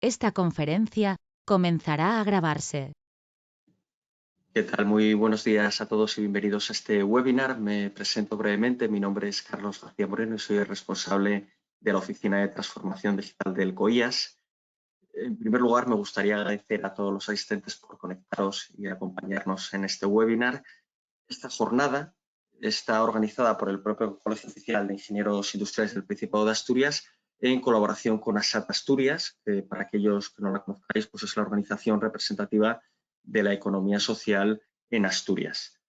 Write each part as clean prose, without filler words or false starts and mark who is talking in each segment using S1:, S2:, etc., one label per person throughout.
S1: Esta conferencia comenzará a grabarse.
S2: ¿Qué tal? Muy buenos días a todos y bienvenidos a este webinar. Me presento brevemente. Mi nombre es Carlos García Moreno y soy el responsable de la Oficina de Transformación Digital del COIAS. En primer lugar, me gustaría agradecer a todos los asistentes por conectaros y acompañarnos en este webinar. Esta jornada está organizada por el propio Colegio Oficial de Ingenieros Industriales del Principado de Asturias en colaboración con ASAT Asturias, que para aquellos que no la conozcáis, pues es la organización representativa de la economía social en Asturias.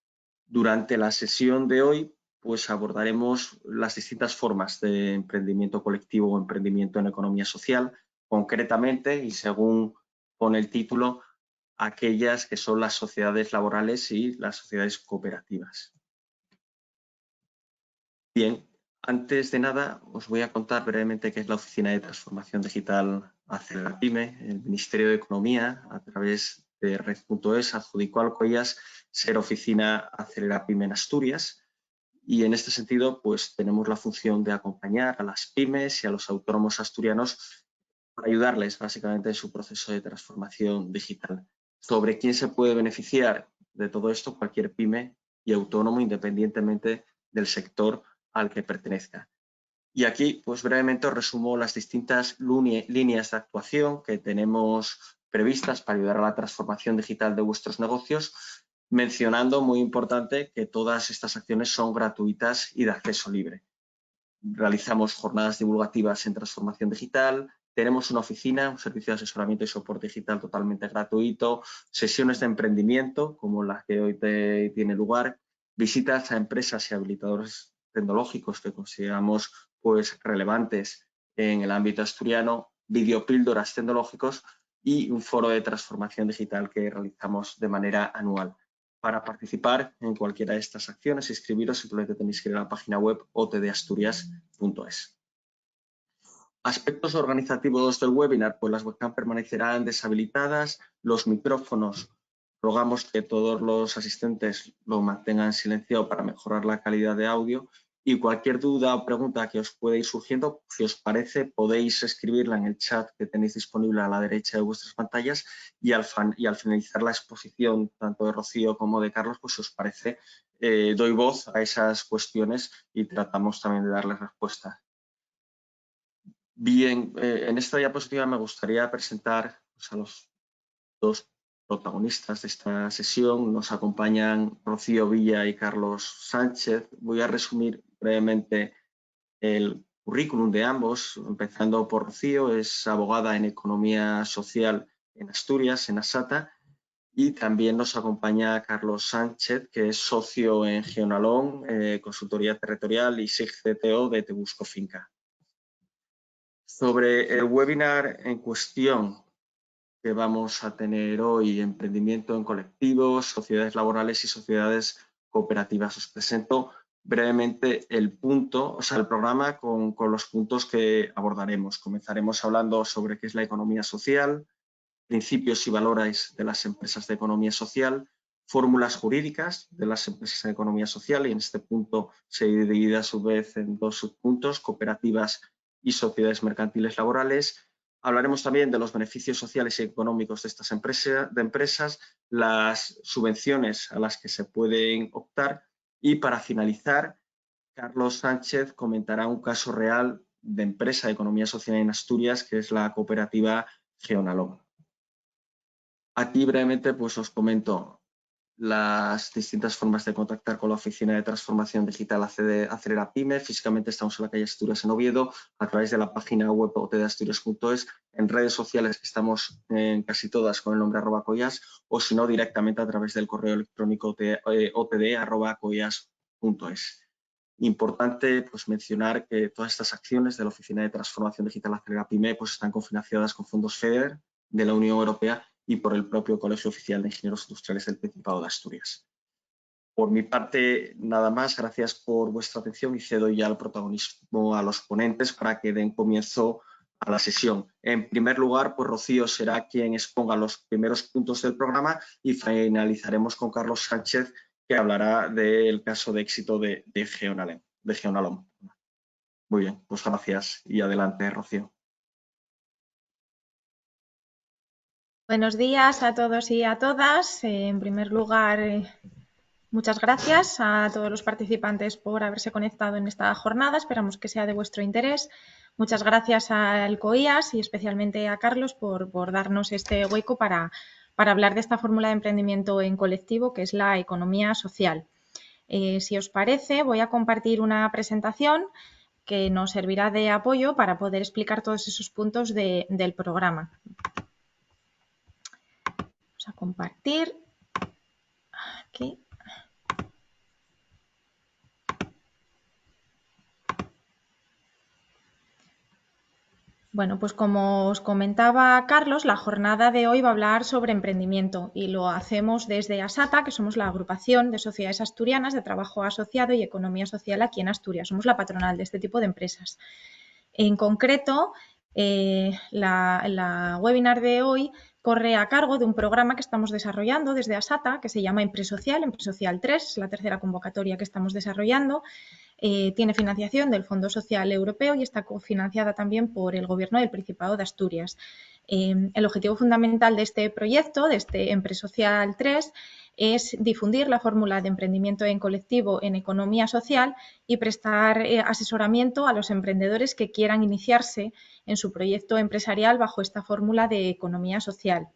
S2: Durante la sesión de hoy, pues abordaremos las distintas formas de emprendimiento colectivo o emprendimiento en economía social, concretamente, y según pone el título, aquellas que son las sociedades laborales y las sociedades cooperativas. Bien, antes de nada os voy a contar brevemente qué es la Oficina de Transformación Digital Acelerapyme. El Ministerio de Economía, a través de Red.es, adjudicó al COIAS ser oficina Acelerapyme en Asturias y en este sentido pues tenemos la función de acompañar a las pymes y a los autónomos asturianos para ayudarles básicamente en su proceso de transformación digital. ¿Sobre quién se puede beneficiar de todo esto? Cualquier pyme y autónomo, independientemente del sector al que pertenezca. Y aquí, pues brevemente os resumo las distintas líneas de actuación que tenemos previstas para ayudar a la transformación digital de vuestros negocios, mencionando, muy importante, que todas estas acciones son gratuitas y de acceso libre. Realizamos jornadas divulgativas en transformación digital, tenemos una oficina, un servicio de asesoramiento y soporte digital totalmente gratuito, sesiones de emprendimiento, como la que hoy tiene lugar, visitas a empresas y habilitadores tecnológicos que consideramos pues, relevantes en el ámbito asturiano, videopíldoras tecnológicos y un foro de transformación digital que realizamos de manera anual. Para participar en cualquiera de estas acciones e inscribiros, simplemente tenéis que ir a la página web otdasturias.es. Aspectos organizativos del webinar, pues las webcam permanecerán deshabilitadas, los micrófonos, rogamos que todos los asistentes lo mantengan silenciado para mejorar la calidad de audio y cualquier duda o pregunta que os pueda ir surgiendo, si os parece, podéis escribirla en el chat que tenéis disponible a la derecha de vuestras pantallas y al finalizar la exposición, tanto de Rocío como de Carlos, pues si os parece, doy voz a esas cuestiones y tratamos también de darles respuesta. Bien, en esta diapositiva me gustaría presentar pues, a los dos protagonistas de esta sesión. Nos acompañan Rocío Villa y Carlos Sánchez. Voy a resumir brevemente el currículum de ambos, empezando por Rocío. Es abogada en Economía Social en Asturias, en ASATA, y también nos acompaña Carlos Sánchez, que es socio en Geonalón, Consultoría Territorial y SIG-CTO de Te Busco Finca. Sobre el webinar en cuestión que vamos a tener hoy, emprendimiento en colectivos, sociedades laborales y sociedades cooperativas. Os presento brevemente el programa con los puntos que abordaremos. Comenzaremos hablando sobre qué es la economía social, principios y valores de las empresas de economía social, fórmulas jurídicas de las empresas de economía social, y en este punto se divide a su vez en dos subpuntos, cooperativas y sociedades mercantiles laborales. Hablaremos también de los beneficios sociales y económicos de estas empresas, las subvenciones a las que se pueden optar y, para finalizar, Carlos Sánchez comentará un caso real de empresa de economía social en Asturias, que es la cooperativa Geonalón. Aquí brevemente pues os comento las distintas formas de contactar con la Oficina de Transformación Digital Acelerapyme. Físicamente estamos en la calle Asturias en Oviedo, a través de la página web otdasturias.es, en redes sociales que estamos en casi todas con el nombre @coias, o si no directamente a través del correo electrónico otd@coias.es. Importante pues, mencionar que todas estas acciones de la Oficina de Transformación Digital Acelerapyme pues, están cofinanciadas con fondos FEDER de la Unión Europea y por el propio Colegio Oficial de Ingenieros Industriales del Principado de Asturias. Por mi parte, nada más. Gracias por vuestra atención y cedo ya el protagonismo a los ponentes para que den comienzo a la sesión. En primer lugar, pues Rocío será quien exponga los primeros puntos del programa y finalizaremos con Carlos Sánchez, que hablará del caso de éxito de Geonalón. Muy bien, pues gracias y adelante, Rocío.
S3: Buenos días a todos y a todas. En primer lugar, muchas gracias a todos los participantes por haberse conectado en esta jornada. Esperamos que sea de vuestro interés. Muchas gracias al COIAS y especialmente a Carlos por darnos este hueco para hablar de esta fórmula de emprendimiento en colectivo, que es la economía social. Si os parece, voy a compartir una presentación que nos servirá de apoyo para poder explicar todos esos puntos del programa. Vamos a compartir aquí. Bueno, pues como os comentaba Carlos, la jornada de hoy va a hablar sobre emprendimiento y lo hacemos desde ASATA, que somos la agrupación de sociedades asturianas de trabajo asociado y economía social aquí en Asturias. Somos la patronal de este tipo de empresas. En concreto, la webinar de hoy corre a cargo de un programa que estamos desarrollando desde ASATA, que se llama Empresocial 3, es la tercera convocatoria que estamos desarrollando. Tiene financiación del Fondo Social Europeo y está cofinanciada también por el Gobierno del Principado de Asturias. El objetivo fundamental de este proyecto, de este Empresocial 3, es difundir la fórmula de emprendimiento en colectivo en economía social y prestar asesoramiento a los emprendedores que quieran iniciarse en su proyecto empresarial bajo esta fórmula de economía social.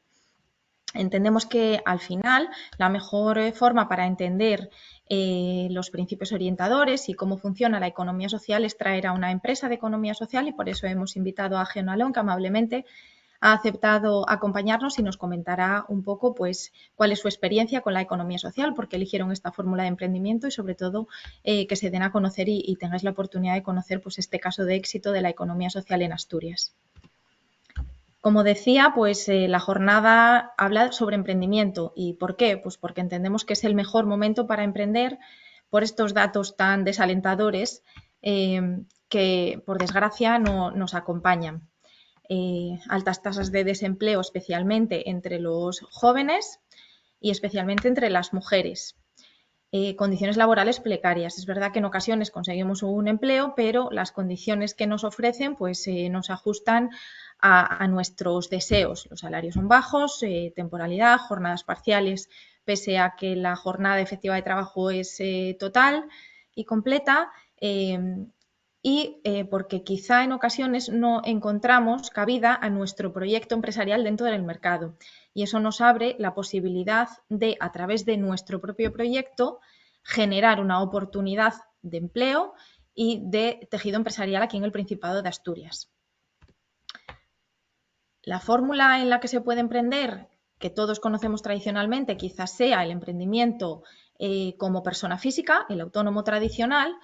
S3: Entendemos que al final la mejor forma para entender los principios orientadores y cómo funciona la economía social es traer a una empresa de economía social y por eso hemos invitado a Geonalón, que amablemente ha aceptado acompañarnos y nos comentará un poco pues, cuál es su experiencia con la economía social, por qué eligieron esta fórmula de emprendimiento y sobre todo que se den a conocer y tengáis la oportunidad de conocer pues, este caso de éxito de la economía social en Asturias. Como decía, pues la jornada habla sobre emprendimiento. ¿Y por qué? Pues porque entendemos que es el mejor momento para emprender por estos datos tan desalentadores que, por desgracia, no nos acompañan. Altas tasas de desempleo, especialmente entre los jóvenes y especialmente entre las mujeres. Condiciones laborales precarias. Es verdad que en ocasiones conseguimos un empleo, pero las condiciones que nos ofrecen pues, nos ajustan a nuestros deseos. Los salarios son bajos, temporalidad, jornadas parciales, pese a que la jornada efectiva de trabajo es total y completa, y porque quizá en ocasiones no encontramos cabida a nuestro proyecto empresarial dentro del mercado. Y eso nos abre la posibilidad de, a través de nuestro propio proyecto, generar una oportunidad de empleo y de tejido empresarial aquí en el Principado de Asturias. La fórmula en la que se puede emprender, que todos conocemos tradicionalmente, quizás sea el emprendimiento como persona física, el autónomo tradicional,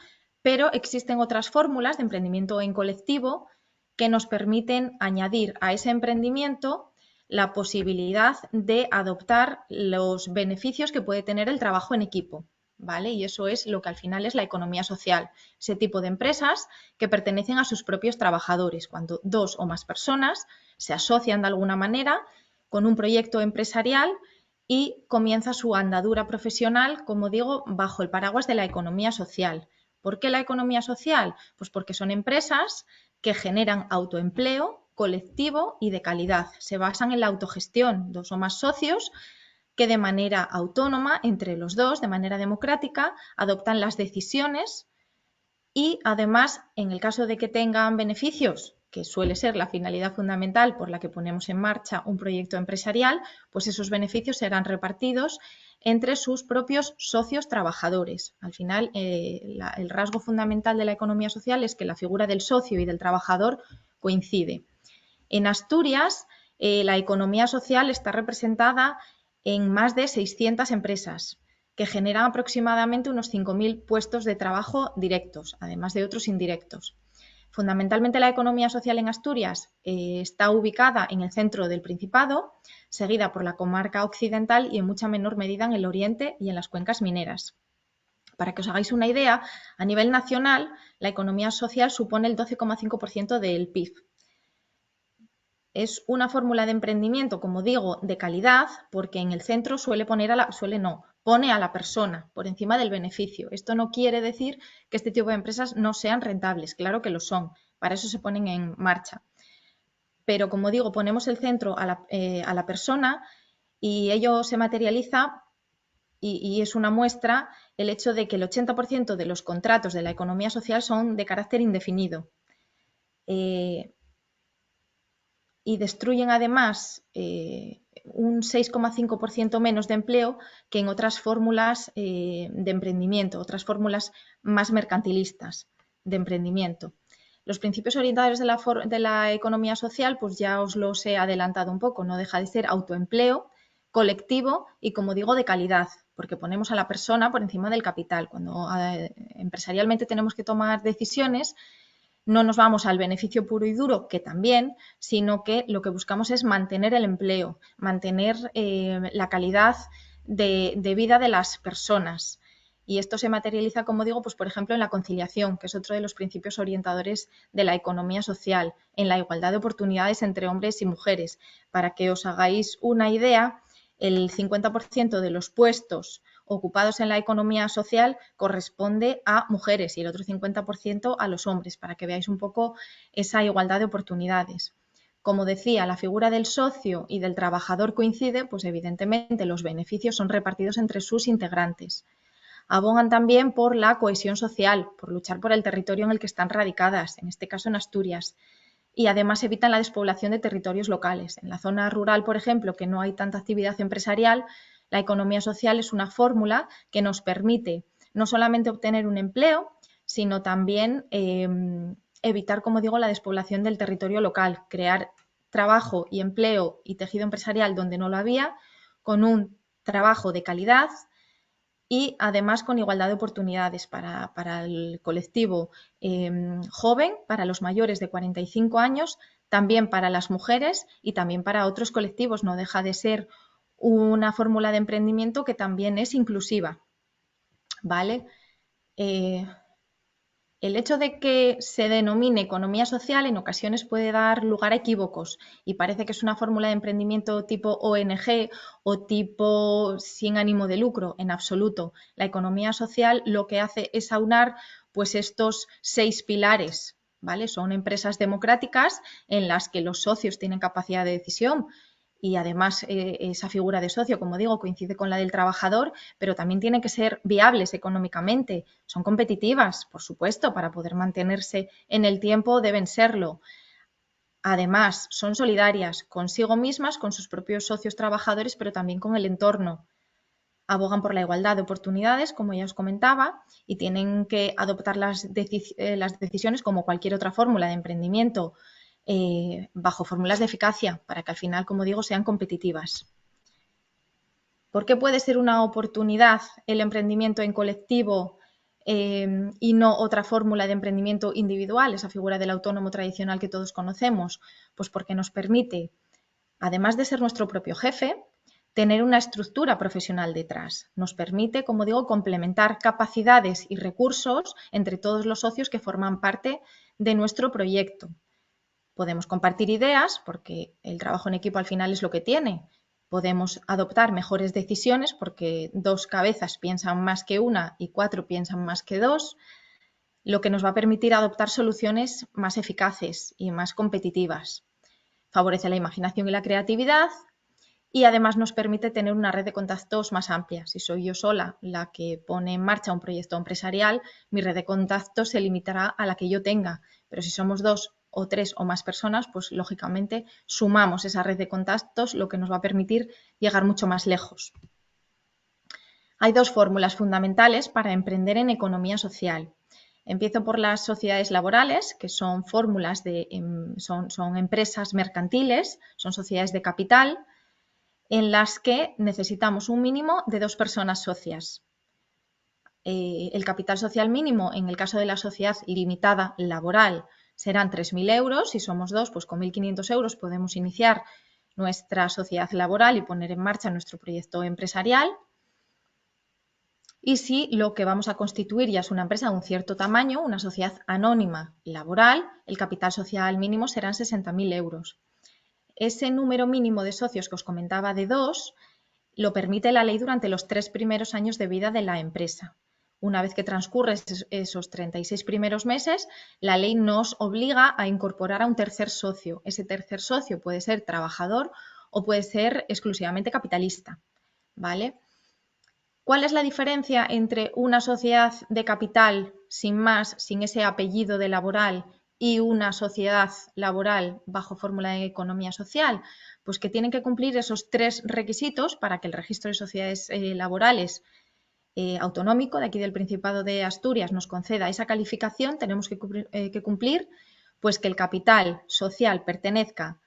S3: pero existen otras fórmulas de emprendimiento en colectivo que nos permiten añadir a ese emprendimiento la posibilidad de adoptar los beneficios que puede tener el trabajo en equipo, ¿vale? Y eso es lo que al final es la economía social, ese tipo de empresas que pertenecen a sus propios trabajadores, cuando dos o más personas se asocian de alguna manera con un proyecto empresarial y comienza su andadura profesional, como digo, bajo el paraguas de la economía social. ¿Por qué la economía social? Pues porque son empresas que generan autoempleo colectivo y de calidad. Se basan en la autogestión, dos o más socios que de manera autónoma, entre los dos, de manera democrática, adoptan las decisiones y además, en el caso de que tengan beneficios, que suele ser la finalidad fundamental por la que ponemos en marcha un proyecto empresarial, pues esos beneficios serán repartidos entre sus propios socios trabajadores. Al final, el rasgo fundamental de la economía social es que la figura del socio y del trabajador coincide. En Asturias, la economía social está representada en más de 600 empresas que generan aproximadamente unos 5.000 puestos de trabajo directos, además de otros indirectos. Fundamentalmente la economía social en Asturias está ubicada en el centro del Principado, seguida por la comarca occidental y en mucha menor medida en el oriente y en las cuencas mineras. Para que os hagáis una idea, a nivel nacional la economía social supone el 12,5% del PIB. Es una fórmula de emprendimiento, como digo, de calidad, porque en el centro pone a la persona por encima del beneficio. Esto no quiere decir que este tipo de empresas no sean rentables, claro que lo son, para eso se ponen en marcha. pero como digo, ponemos el centro a la persona y ello se materializa y es una muestra el hecho de que el 80% de los contratos de la economía social son de carácter indefinido. Y destruyen además un 6,5% menos de empleo que en otras fórmulas de emprendimiento, otras fórmulas más mercantilistas de emprendimiento. Los principios orientadores de la economía social, pues ya os los he adelantado un poco, no deja de ser autoempleo, colectivo y, como digo, de calidad, porque ponemos a la persona por encima del capital. Cuando empresarialmente tenemos que tomar decisiones, no nos vamos al beneficio puro y duro, que también, sino que lo que buscamos es mantener el empleo, mantener la calidad de vida de las personas. Y esto se materializa, como digo, pues por ejemplo en la conciliación, que es otro de los principios orientadores de la economía social, en la igualdad de oportunidades entre hombres y mujeres. Para que os hagáis una idea, el 50% de los puestos ocupados en la economía social corresponde a mujeres y el otro 50% a los hombres, para que veáis un poco esa igualdad de oportunidades. Como decía, la figura del socio y del trabajador coincide, pues evidentemente los beneficios son repartidos entre sus integrantes. Abogan también por la cohesión social, por luchar por el territorio en el que están radicadas, en este caso en Asturias, y además evitan la despoblación de territorios locales. En la zona rural, por ejemplo, que no hay tanta actividad empresarial, la economía social es una fórmula que nos permite no solamente obtener un empleo, sino también evitar, como digo, la despoblación del territorio local, crear trabajo y empleo y tejido empresarial donde no lo había, con un trabajo de calidad y además con igualdad de oportunidades para el colectivo joven, para los mayores de 45 años, también para las mujeres y también para otros colectivos. No deja de ser una fórmula de emprendimiento que también es inclusiva, ¿vale? El hecho de que se denomine economía social en ocasiones puede dar lugar a equívocos y parece que es una fórmula de emprendimiento tipo ONG o tipo sin ánimo de lucro. En absoluto. La economía social lo que hace es aunar pues estos 6 pilares, ¿vale? Son empresas democráticas en las que los socios tienen capacidad de decisión y además esa figura de socio, como digo, coincide con la del trabajador, pero también tienen que ser viables económicamente. Son competitivas, por supuesto, para poder mantenerse en el tiempo deben serlo. Además, son solidarias consigo mismas, con sus propios socios trabajadores, pero también con el entorno. Abogan por la igualdad de oportunidades, como ya os comentaba, y tienen que adoptar las decisiones como cualquier otra fórmula de emprendimiento, bajo fórmulas de eficacia, para que al final, como digo, sean competitivas. ¿Por qué puede ser una oportunidad el emprendimiento en colectivo y no otra fórmula de emprendimiento individual, esa figura del autónomo tradicional que todos conocemos? Pues porque nos permite, además de ser nuestro propio jefe, tener una estructura profesional detrás. Nos permite, como digo, complementar capacidades y recursos entre todos los socios que forman parte de nuestro proyecto. Podemos compartir ideas, porque el trabajo en equipo al final es lo que tiene. Podemos adoptar mejores decisiones, porque 2 cabezas piensan más que una y 4 piensan más que 2, lo que nos va a permitir adoptar soluciones más eficaces y más competitivas. Favorece la imaginación y la creatividad y además nos permite tener una red de contactos más amplia. Si soy yo sola la que pone en marcha un proyecto empresarial, mi red de contactos se limitará a la que yo tenga, pero si somos 2 o 3 o más personas, pues lógicamente sumamos esa red de contactos, lo que nos va a permitir llegar mucho más lejos. Hay 2 fórmulas fundamentales para emprender en economía social. Empiezo por las sociedades laborales, que son fórmulas son empresas mercantiles, son sociedades de capital, en las que necesitamos un mínimo de 2 personas socias. El capital social mínimo, en el caso de la sociedad limitada laboral, serán 3.000 euros. Si somos 2, pues con 1.500 euros podemos iniciar nuestra sociedad laboral y poner en marcha nuestro proyecto empresarial. Y si lo que vamos a constituir ya es una empresa de un cierto tamaño, una sociedad anónima laboral, el capital social mínimo serán 60.000 euros. Ese número mínimo de socios que os comentaba de 2 lo permite la ley durante los 3 primeros años de vida de la empresa. Una vez que transcurren esos 36 primeros meses, la ley nos obliga a incorporar a un tercer socio. Ese tercer socio puede ser trabajador o puede ser exclusivamente capitalista, ¿vale? ¿Cuál es la diferencia entre una sociedad de capital sin más, sin ese apellido de laboral, y una sociedad laboral bajo fórmula de economía social? Pues que tienen que cumplir esos 3 requisitos para que el registro de sociedades laborales autonómico de aquí del Principado de Asturias nos conceda esa calificación. Tenemos que cumplir pues que el capital social pertenezca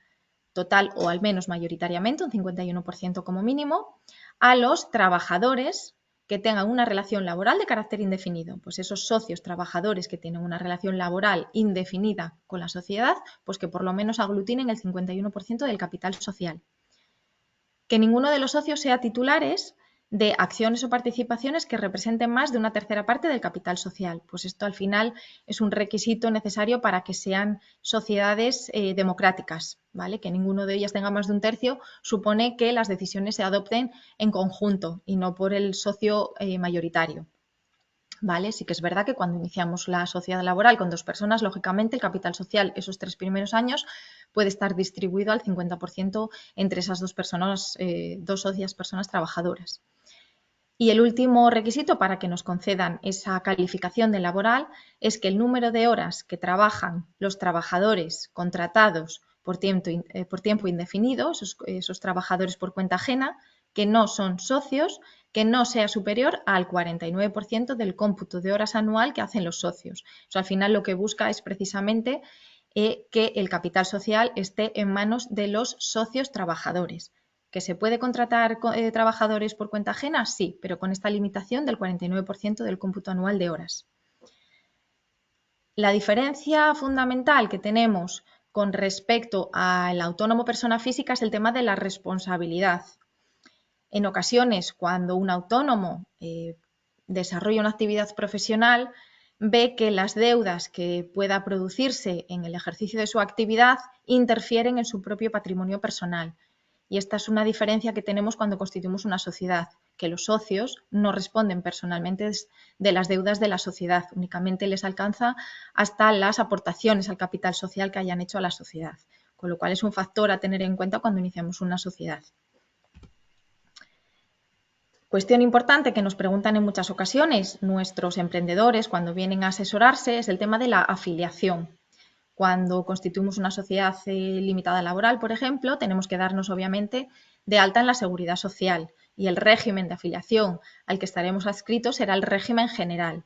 S3: total o al menos mayoritariamente, un 51% como mínimo, a los trabajadores que tengan una relación laboral de carácter indefinido. Pues esos socios trabajadores que tienen una relación laboral indefinida con la sociedad, pues que por lo menos aglutinen el 51% del capital social. Que ninguno de los socios sea titulares de acciones o participaciones que representen más de una tercera parte del capital social. Pues esto al final es un requisito necesario para que sean sociedades democráticas, ¿vale? Que ninguno de ellas tenga más de un tercio supone que las decisiones se adopten en conjunto y no por el socio mayoritario. ¿Vale? Sí que es verdad que cuando iniciamos la sociedad laboral con 2 personas, lógicamente el capital social esos 3 primeros años puede estar distribuido al 50% entre esas 2 personas, 2 socias personas trabajadoras. Y el último requisito para que nos concedan esa calificación de laboral es que el número de horas que trabajan los trabajadores contratados por tiempo indefinido, esos trabajadores por cuenta ajena, que no son socios, que no sea superior al 49% del cómputo de horas anual que hacen los socios. Eso al final lo que busca es precisamente que el capital social esté en manos de los socios trabajadores. ¿Que se puede contratar trabajadores por cuenta ajena? Sí, pero con esta limitación del 49% del cómputo anual de horas. La diferencia fundamental que tenemos con respecto al autónomo persona física es el tema de la responsabilidad. En ocasiones, cuando un autónomo desarrolla una actividad profesional, ve que las deudas que pueda producirse en el ejercicio de su actividad interfieren en su propio patrimonio personal. Y esta es una diferencia que tenemos cuando constituimos una sociedad, que los socios no responden personalmente de las deudas de la sociedad, únicamente les alcanza hasta las aportaciones al capital social que hayan hecho a la sociedad, con lo cual es un factor a tener en cuenta cuando iniciamos una sociedad. Cuestión importante que nos preguntan en muchas ocasiones nuestros emprendedores cuando vienen a asesorarse es el tema de la afiliación. Cuando constituimos una sociedad limitada laboral, por ejemplo, tenemos que darnos obviamente de alta en la seguridad social y el régimen de afiliación al que estaremos adscritos será el régimen general.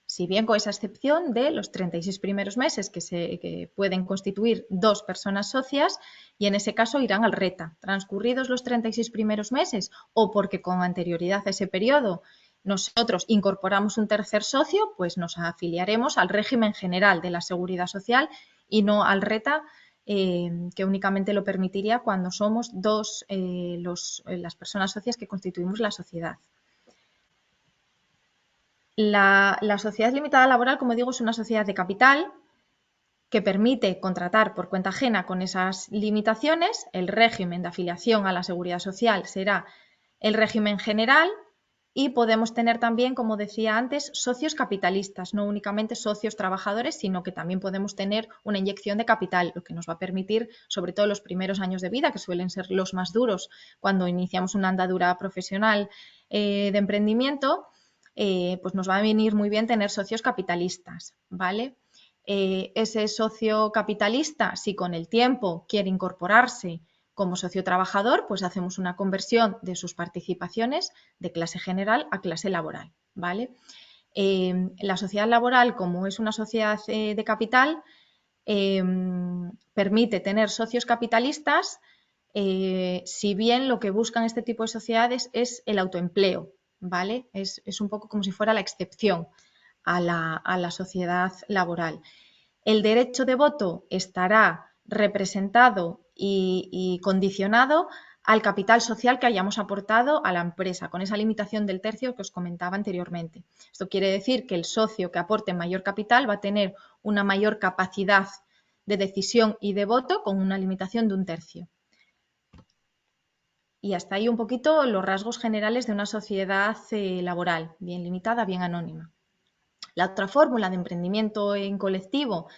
S3: Si bien con esa excepción de los 36 primeros meses que pueden constituir 2 personas socias y en ese caso irán al RETA. Transcurridos los 36 primeros meses o porque con anterioridad a ese periodo nosotros incorporamos un tercer socio, pues nos afiliaremos al régimen general de la seguridad social y no al RETA, que únicamente lo permitiría cuando somos 2 las personas socias que constituimos la sociedad. La sociedad limitada laboral, como digo, es una sociedad de capital que permite contratar por cuenta ajena con esas limitaciones. El régimen de afiliación a la seguridad social será el régimen general y podemos tener también, como decía antes, socios capitalistas, no únicamente socios trabajadores, sino que también podemos tener una inyección de capital, lo que nos va a permitir, sobre todo los primeros años de vida, que suelen ser los más duros cuando iniciamos una andadura profesional de emprendimiento, pues nos va a venir muy bien tener socios capitalistas, ¿vale? Ese socio capitalista, si con el tiempo quiere incorporarse como socio trabajador, pues hacemos una conversión de sus participaciones de clase general a clase laboral, ¿vale? La sociedad laboral, como es una sociedad de capital, permite tener socios capitalistas, si bien lo que buscan este tipo de sociedades es el autoempleo, ¿vale? Es un poco como si fuera la excepción a la sociedad laboral. El derecho de voto estará representado y condicionado al capital social que hayamos aportado a la empresa, con esa limitación del tercio que os comentaba anteriormente. Esto quiere decir que el socio que aporte mayor capital va a tener una mayor capacidad de decisión y de voto con una limitación de un tercio. Y hasta ahí un poquito los rasgos generales de una sociedad laboral, bien limitada, bien anónima. La otra fórmula de emprendimiento en colectivo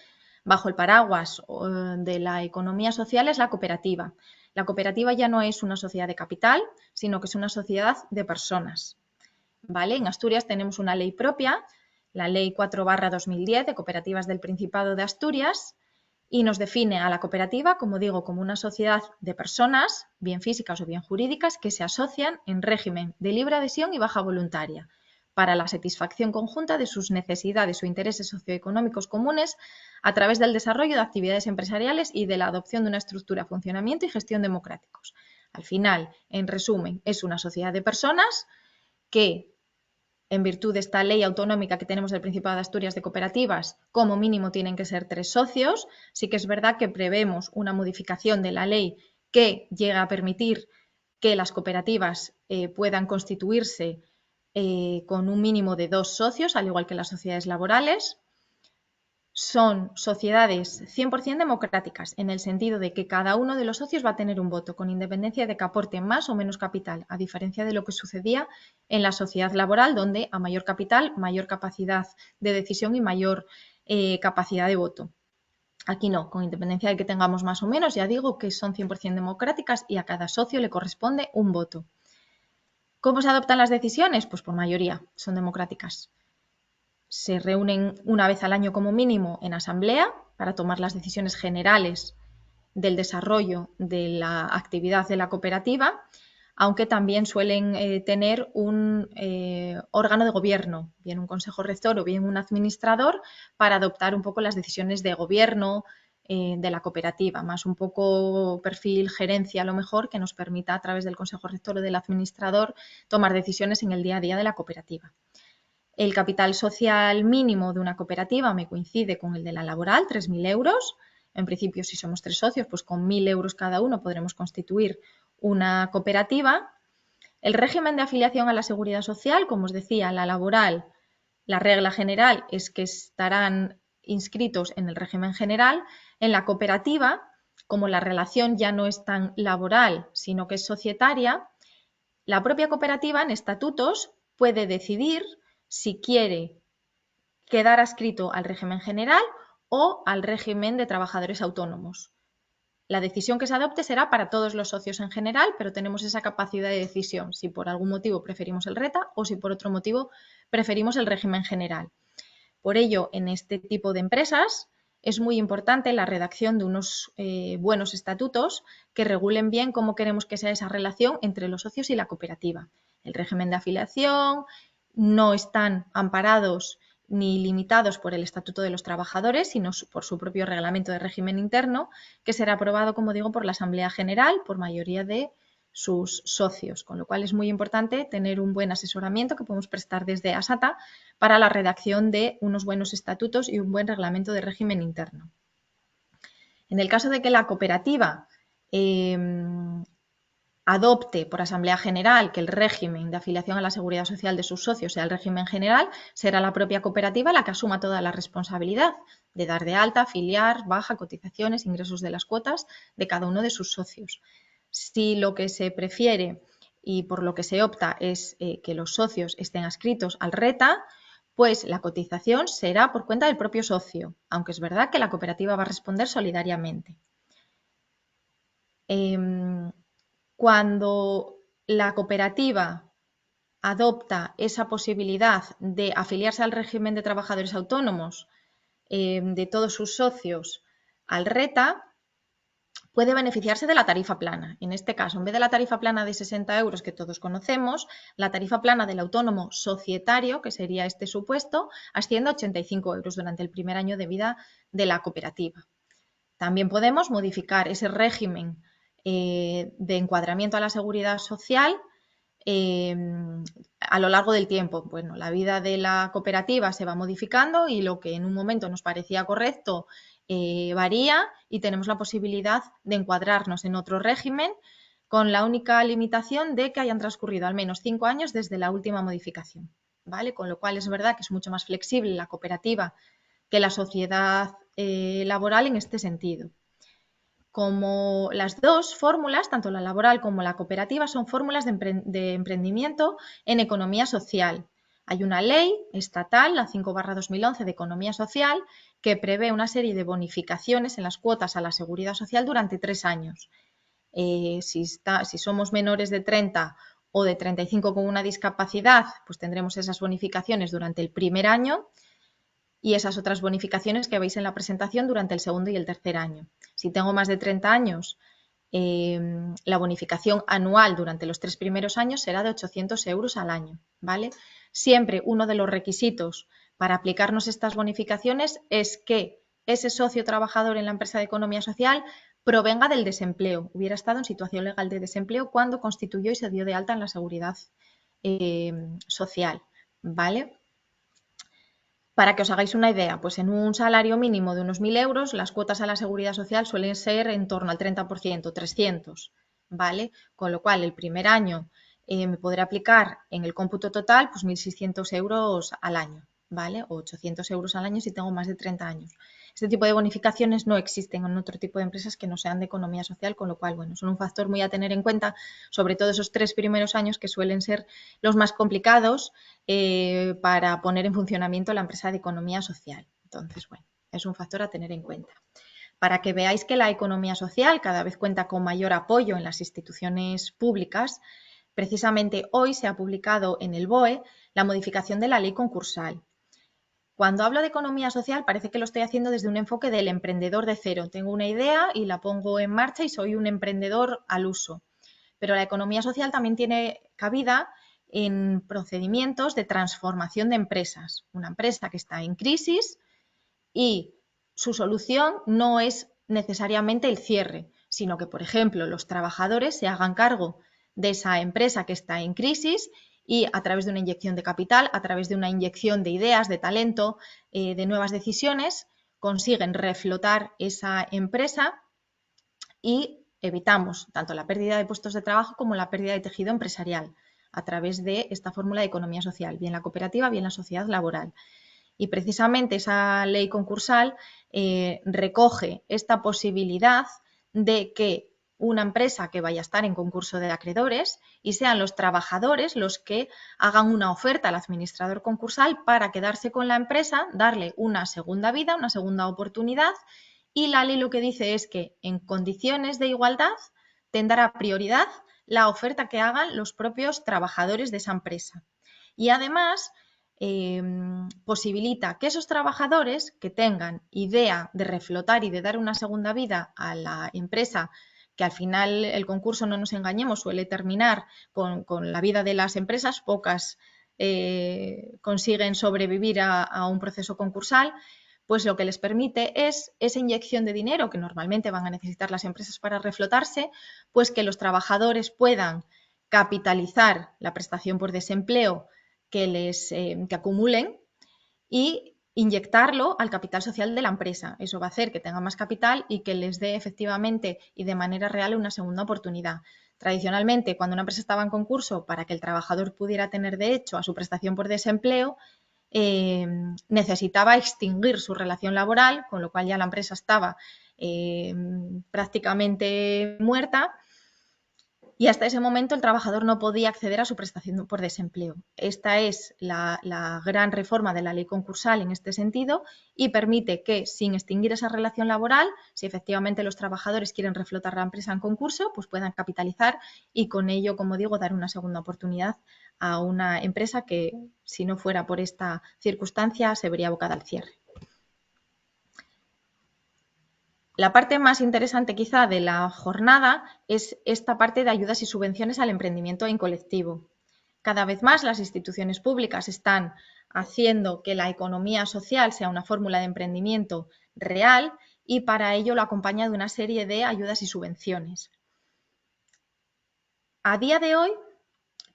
S3: bajo el paraguas de la economía social es la cooperativa. La cooperativa ya no es una sociedad de capital, sino que es una sociedad de personas. ¿Vale? En Asturias tenemos una ley propia, la Ley 4/2010 de Cooperativas del Principado de Asturias, y nos define a la cooperativa, como digo, como una sociedad de personas, bien físicas o bien jurídicas, que se asocian en régimen de libre adhesión y baja voluntaria, para la satisfacción conjunta de sus necesidades o intereses socioeconómicos comunes a través del desarrollo de actividades empresariales y de la adopción de una estructura, funcionamiento y gestión democráticos. Al final, en resumen, es una sociedad de personas que, en virtud de esta ley autonómica que tenemos del Principado de Asturias de cooperativas, como mínimo tienen que ser 3 socios. Sí que es verdad que prevemos una modificación de la ley que llega a permitir que las cooperativas puedan constituirse con un mínimo de 2 socios, al igual que las sociedades laborales. Son sociedades 100% democráticas, en el sentido de que cada uno de los socios va a tener un voto, con independencia de que aporte más o menos capital, a diferencia de lo que sucedía en la sociedad laboral, donde a mayor capital, mayor capacidad de decisión y mayor capacidad de voto. Aquí no, con independencia de que tengamos más o menos, ya digo que son 100% democráticas y a cada socio le corresponde un voto. ¿Cómo se adoptan las decisiones? Pues por mayoría, son democráticas. Se reúnen una vez al año como mínimo en asamblea para tomar las decisiones generales del desarrollo de la actividad de la cooperativa, aunque también suelen tener un órgano de gobierno, bien un consejo rector o bien un administrador, para adoptar un poco las decisiones de gobierno de la cooperativa, más un poco perfil gerencia a lo mejor, que nos permita a través del consejo rector o del administrador tomar decisiones en el día a día de la cooperativa. El capital social mínimo de una cooperativa me coincide con el de la laboral, 3.000 euros. En principio, si somos 3 socios, pues con 1.000 euros cada uno podremos constituir una cooperativa. El régimen de afiliación a la seguridad social, como os decía, la laboral, la regla general es que estarán inscritos en el régimen general. En la cooperativa, como la relación ya no es tan laboral, sino que es societaria, la propia cooperativa en estatutos puede decidir si quiere quedar adscrito al régimen general o al régimen de trabajadores autónomos. La decisión que se adopte será para todos los socios en general, pero tenemos esa capacidad de decisión, si por algún motivo preferimos el RETA o si por otro motivo preferimos el régimen general. Por ello, en este tipo de empresas es muy importante la redacción de unos buenos estatutos que regulen bien cómo queremos que sea esa relación entre los socios y la cooperativa. El régimen de afiliación, no están amparados ni limitados por el Estatuto de los Trabajadores, sino por su propio reglamento de régimen interno, que será aprobado, como digo, por la Asamblea General por mayoría de sus socios, con lo cual es muy importante tener un buen asesoramiento que podemos prestar desde ASATA para la redacción de unos buenos estatutos y un buen reglamento de régimen interno. En el caso de que la cooperativa adopte por Asamblea General que el régimen de afiliación a la Seguridad Social de sus socios sea el régimen general, será la propia cooperativa la que asuma toda la responsabilidad de dar de alta, afiliar, baja, cotizaciones, ingresos de las cuotas de cada uno de sus socios. Si lo que se prefiere y por lo que se opta es que los socios estén adscritos al RETA, pues la cotización será por cuenta del propio socio, aunque es verdad que la cooperativa va a responder solidariamente. Cuando la cooperativa adopta esa posibilidad de afiliarse al régimen de trabajadores autónomos de todos sus socios al RETA, puede beneficiarse de la tarifa plana. En este caso, en vez de la tarifa plana de 60 euros que todos conocemos, la tarifa plana del autónomo societario, que sería este supuesto, asciende a 85 euros durante el primer año de vida de la cooperativa. También podemos modificar ese régimen de encuadramiento a la seguridad social a lo largo del tiempo. Bueno, la vida de la cooperativa se va modificando y lo que en un momento nos parecía correcto varía y tenemos la posibilidad de encuadrarnos en otro régimen con la única limitación de que hayan transcurrido al menos 5 años desde la última modificación, ¿vale? Con lo cual es verdad que es mucho más flexible la cooperativa que la sociedad laboral en este sentido. como las dos fórmulas, tanto la laboral como la cooperativa, son fórmulas de emprendimiento en economía social. Hay una ley estatal, la 5/2011 de economía social, que prevé una serie de bonificaciones en las cuotas a la seguridad social durante 3 años. Si somos menores de 30 o de 35 con una discapacidad, pues tendremos esas bonificaciones durante el primer año y esas otras bonificaciones que veis en la presentación durante el segundo y el tercer año. Si tengo más de 30 años, la bonificación anual durante los 3 primeros años será de 800 euros al año, ¿vale? Siempre uno de los requisitos para aplicarnos estas bonificaciones es que ese socio trabajador en la empresa de economía social provenga del desempleo, hubiera estado en situación legal de desempleo cuando constituyó y se dio de alta en la seguridad social, ¿vale? Para que os hagáis una idea, pues en un salario mínimo de unos 1.000 euros, las cuotas a la seguridad social suelen ser en torno al 30%, 300, ¿vale? Con lo cual, el primer año me podré aplicar en el cómputo total pues 1.600 euros al año, ¿vale? O 800 euros al año si tengo más de 30 años. Este tipo de bonificaciones no existen en otro tipo de empresas que no sean de economía social, con lo cual, bueno, son un factor muy a tener en cuenta, sobre todo esos 3 primeros años que suelen ser los más complicados para poner en funcionamiento la empresa de economía social. Entonces, bueno, es un factor a tener en cuenta. Para que veáis que la economía social cada vez cuenta con mayor apoyo en las instituciones públicas, precisamente hoy se ha publicado en el BOE la modificación de la ley concursal. Cuando hablo de economía social parece que lo estoy haciendo desde un enfoque del emprendedor de cero. Tengo una idea y la pongo en marcha y soy un emprendedor al uso. Pero la economía social también tiene cabida en procedimientos de transformación de empresas. Una empresa que está en crisis y su solución no es necesariamente el cierre, sino que, por ejemplo, los trabajadores se hagan cargo de esa empresa que está en crisis y a través de una inyección de capital, a través de una inyección de ideas, de talento, de nuevas decisiones, consiguen reflotar esa empresa y evitamos tanto la pérdida de puestos de trabajo como la pérdida de tejido empresarial a través de esta fórmula de economía social, bien la cooperativa, bien la sociedad laboral. Y precisamente esa ley concursal recoge esta posibilidad de que una empresa que vaya a estar en concurso de acreedores y sean los trabajadores los que hagan una oferta al administrador concursal para quedarse con la empresa, darle una segunda vida, una segunda oportunidad, y la ley lo que dice es que en condiciones de igualdad tendrá prioridad la oferta que hagan los propios trabajadores de esa empresa. Y además posibilita que esos trabajadores que tengan idea de reflotar y de dar una segunda vida a la empresa, que al final el concurso, no nos engañemos, suele terminar con la vida de las empresas, pocas consiguen sobrevivir a un proceso concursal, pues lo que les permite es esa inyección de dinero que normalmente van a necesitar las empresas para reflotarse, pues que los trabajadores puedan capitalizar la prestación por desempleo que acumulen y inyectarlo al capital social de la empresa. Eso va a hacer que tenga más capital y que les dé efectivamente y de manera real una segunda oportunidad. Tradicionalmente, cuando una empresa estaba en concurso, para que el trabajador pudiera tener derecho a su prestación por desempleo, necesitaba extinguir su relación laboral, con lo cual ya la empresa estaba prácticamente muerta, y hasta ese momento el trabajador no podía acceder a su prestación por desempleo. Esta es la gran reforma de la ley concursal en este sentido y permite que, sin extinguir esa relación laboral, si efectivamente los trabajadores quieren reflotar la empresa en concurso, pues puedan capitalizar y con ello, como digo, dar una segunda oportunidad a una empresa que, si no fuera por esta circunstancia, se vería abocada al cierre. La parte más interesante quizá de la jornada es esta parte de ayudas y subvenciones al emprendimiento en colectivo. Cada vez más las instituciones públicas están haciendo que la economía social sea una fórmula de emprendimiento real y para ello lo acompaña de una serie de ayudas y subvenciones. A día de hoy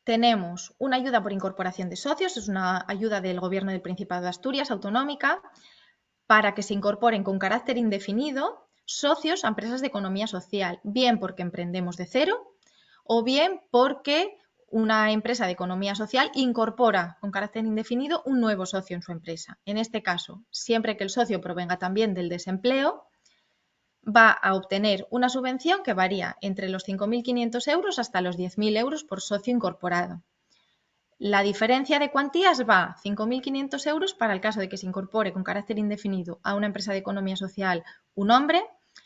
S3: tenemos una ayuda por incorporación de socios, es una ayuda del Gobierno del Principado de Asturias, autonómica, para que se incorporen con carácter indefinido socios a empresas de economía social, bien porque emprendemos de cero o bien porque una empresa de economía social incorpora con carácter indefinido un nuevo socio en su empresa. En este caso, siempre que el socio provenga también del desempleo, va a obtener una subvención que varía entre los 5.500 euros hasta los 10.000 euros por socio incorporado. La diferencia de cuantías va 5.500 euros para el caso de que se incorpore con carácter indefinido a una empresa de economía social un hombre,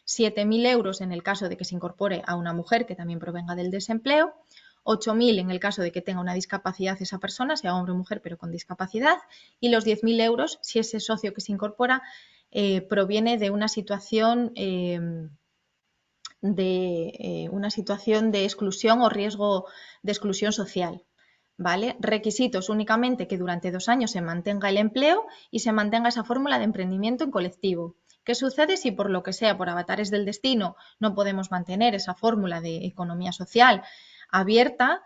S3: 7.000 euros en el caso de que se incorpore a una mujer que también provenga del desempleo, 8.000 en el caso de que tenga una discapacidad esa persona, sea hombre o mujer pero con discapacidad, y los 10.000 euros si ese socio que se incorpora proviene de una situación de exclusión o riesgo de exclusión social. ¿Vale? Requisitos únicamente que durante 2 años se mantenga el empleo y se mantenga esa fórmula de emprendimiento en colectivo. ¿Qué sucede si por lo que sea, por avatares del destino, no podemos mantener esa fórmula de economía social abierta?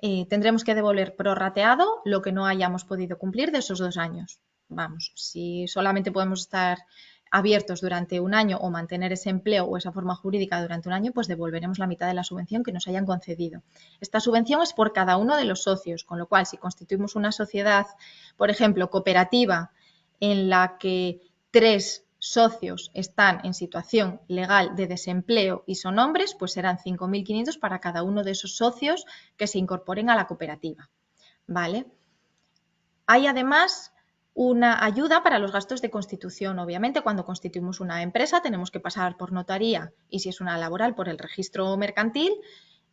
S3: Tendremos que devolver prorrateado lo que no hayamos podido cumplir de esos 2 años. Vamos, si solamente podemos estar abiertos durante un año o mantener ese empleo o esa forma jurídica durante un año, pues devolveremos la mitad de la subvención que nos hayan concedido. Esta subvención es por cada uno de los socios, con lo cual si constituimos una sociedad, por ejemplo, cooperativa, en la que 3 socios están en situación legal de desempleo y son hombres, pues serán 5.500 para cada uno de esos socios que se incorporen a la cooperativa. ¿Vale? Hay además una ayuda para los gastos de constitución. Obviamente, cuando constituimos una empresa tenemos que pasar por notaría y si es una laboral por el registro mercantil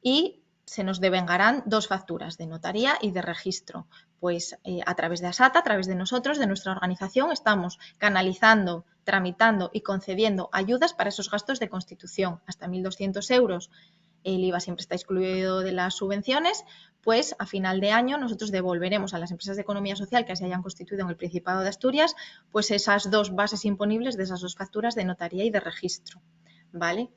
S3: y se nos devengarán 2 facturas de notaría y de registro. Pues a través de ASATA, a través de nosotros, de nuestra organización, estamos canalizando, tramitando y concediendo ayudas para esos gastos de constitución. Hasta 1.200 euros, el IVA siempre está excluido de las subvenciones, pues a final de año nosotros devolveremos a las empresas de economía social que se hayan constituido en el Principado de Asturias, pues esas 2 bases imponibles de esas 2 facturas de notaría y de registro. ¿Vale?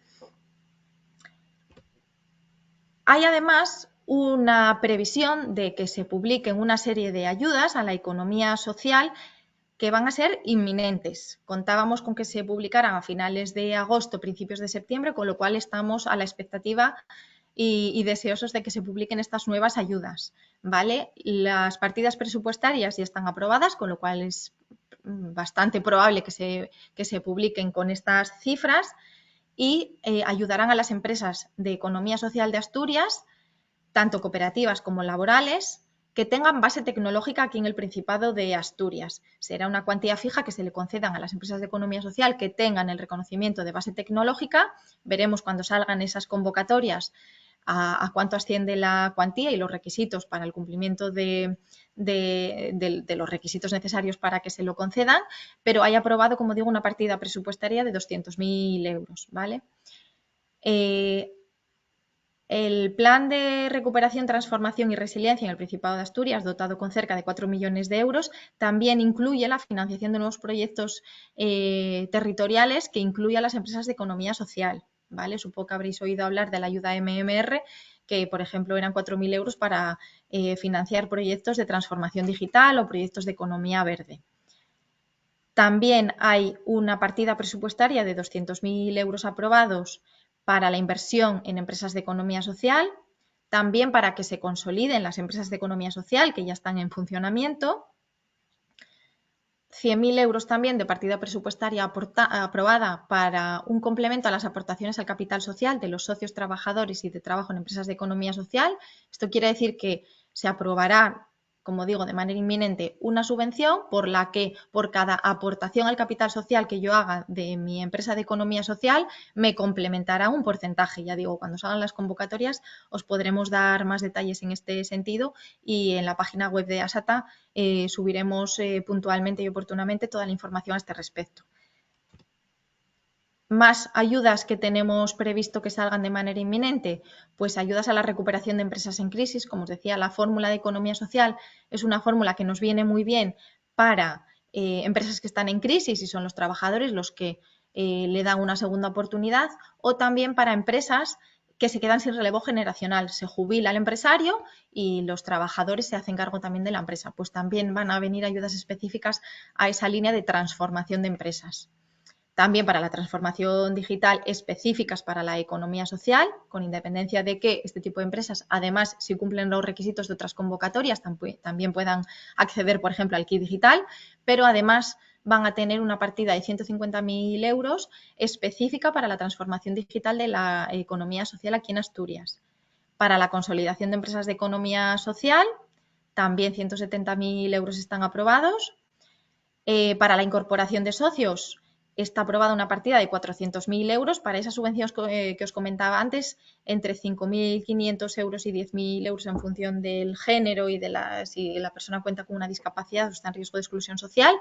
S3: Hay además una previsión de que se publiquen una serie de ayudas a la economía social que van a ser inminentes. Contábamos con que se publicaran a finales de agosto, principios de septiembre, con lo cual estamos a la expectativa y deseosos de que se publiquen estas nuevas ayudas. ¿Vale? Las partidas presupuestarias ya están aprobadas, con lo cual es bastante probable que se publiquen con estas cifras y ayudarán a las empresas de economía social de Asturias, tanto cooperativas como laborales, que tengan base tecnológica aquí en el Principado de Asturias. Será una cuantía fija que se le concedan a las empresas de economía social que tengan el reconocimiento de base tecnológica. Veremos cuando salgan esas convocatorias a cuánto asciende la cuantía y los requisitos para el cumplimiento de los requisitos necesarios para que se lo concedan, pero hay aprobado, como digo, una partida presupuestaria de 200.000 euros. ¿Vale? El plan de recuperación, transformación y resiliencia en el Principado de Asturias, dotado con cerca de 4 millones de euros, también incluye la financiación de nuevos proyectos territoriales que incluye a las empresas de economía social. ¿Vale? Supongo que habréis oído hablar de la ayuda MMR, que por ejemplo eran 4.000 euros para financiar proyectos de transformación digital o proyectos de economía verde. También hay una partida presupuestaria de 200.000 euros aprobados para la inversión en empresas de economía social, también para que se consoliden las empresas de economía social que ya están en funcionamiento, 100.000 euros también de partida presupuestaria aprobada para un complemento a las aportaciones al capital social de los socios trabajadores y de trabajo en empresas de economía social. Esto quiere decir que se aprobará, como digo, de manera inminente una subvención por la que por cada aportación al capital social que yo haga de mi empresa de economía social me complementará un porcentaje. Ya digo, cuando salgan las convocatorias os podremos dar más detalles en este sentido y en la página web de ASATA subiremos puntualmente y oportunamente toda la información a este respecto. Más ayudas que tenemos previsto que salgan de manera inminente, pues ayudas a la recuperación de empresas en crisis. Como os decía, la fórmula de economía social es una fórmula que nos viene muy bien para empresas que están en crisis y son los trabajadores los que le dan una segunda oportunidad, o también para empresas que se quedan sin relevo generacional. Se jubila el empresario y los trabajadores se hacen cargo también de la empresa. Pues también van a venir ayudas específicas a esa línea de transformación de empresas. También para la transformación digital específicas para la economía social, con independencia de que este tipo de empresas, además, si cumplen los requisitos de otras convocatorias, también puedan acceder, por ejemplo, al kit digital, pero además van a tener una partida de 150.000 euros específica para la transformación digital de la economía social aquí en Asturias. Para la consolidación de empresas de economía social, también 170.000 euros están aprobados. Para la incorporación de socios, está aprobada una partida de 400.000 euros para esa subvención que os comentaba antes, entre 5.500 euros y 10.000 euros en función del género y de si la persona cuenta con una discapacidad o está en riesgo de exclusión social,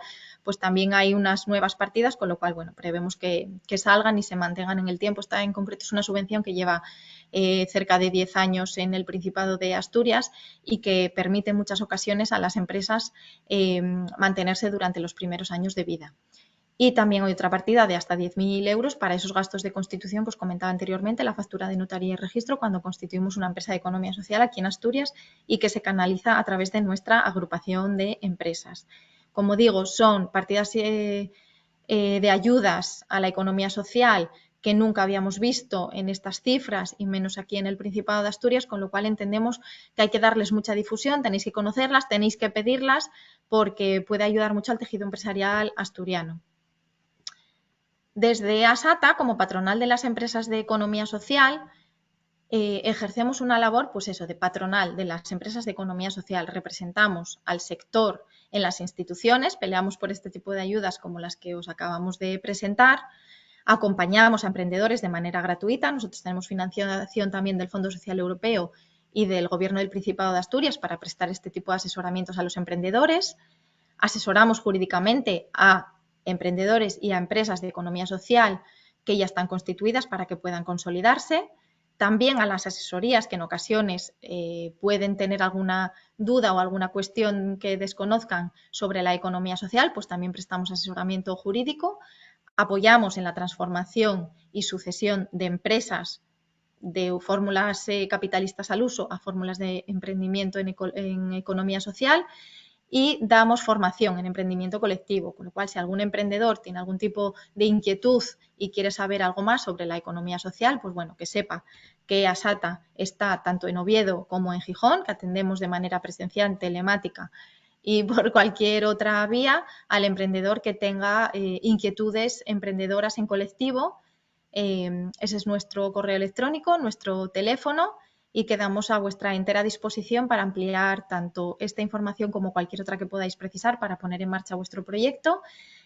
S3: pues también hay unas nuevas partidas, con lo cual, bueno, prevemos que salgan y se mantengan en el tiempo. Esta en concreto es una subvención que lleva cerca de 10 años en el Principado de Asturias y que permite en muchas ocasiones a las empresas mantenerse durante los primeros años de vida. Y también hay otra partida de hasta 10.000 euros para esos gastos de constitución que os comentaba anteriormente, la factura de notaría y registro cuando constituimos una empresa de economía social aquí en Asturias y que se canaliza a través de nuestra agrupación de empresas. Como digo, son partidas de ayudas a la economía social que nunca habíamos visto en estas cifras y menos aquí en el Principado de Asturias, con lo cual entendemos que hay que darles mucha difusión, tenéis que conocerlas, tenéis que pedirlas porque puede ayudar mucho al tejido empresarial asturiano. Desde ASATA, como patronal de las empresas de economía social, ejercemos una labor, pues eso, de patronal de las empresas de economía social. Representamos al sector en las instituciones, peleamos por este tipo de ayudas como las que os acabamos de presentar, acompañamos a emprendedores de manera gratuita. Nosotros tenemos financiación también del Fondo Social Europeo y del Gobierno del Principado de Asturias para prestar este tipo de asesoramientos a los emprendedores. Asesoramos jurídicamente a emprendedores y a empresas de economía social que ya están constituidas para que puedan consolidarse. También a las asesorías que en ocasiones pueden tener alguna duda o alguna cuestión que desconozcan sobre la economía social, pues también prestamos asesoramiento jurídico. Apoyamos en la transformación y sucesión de empresas de fórmulas capitalistas al uso a fórmulas de emprendimiento en economía social. Y damos formación en emprendimiento colectivo, con lo cual si algún emprendedor tiene algún tipo de inquietud y quiere saber algo más sobre la economía social, pues bueno, que sepa que ASATA está tanto en Oviedo como en Gijón, que atendemos de manera presencial, telemática y por cualquier otra vía al emprendedor que tenga inquietudes emprendedoras en colectivo. Ese es nuestro correo electrónico, nuestro teléfono, y quedamos a vuestra entera disposición para ampliar tanto esta información como cualquier otra que podáis precisar para poner en marcha vuestro proyecto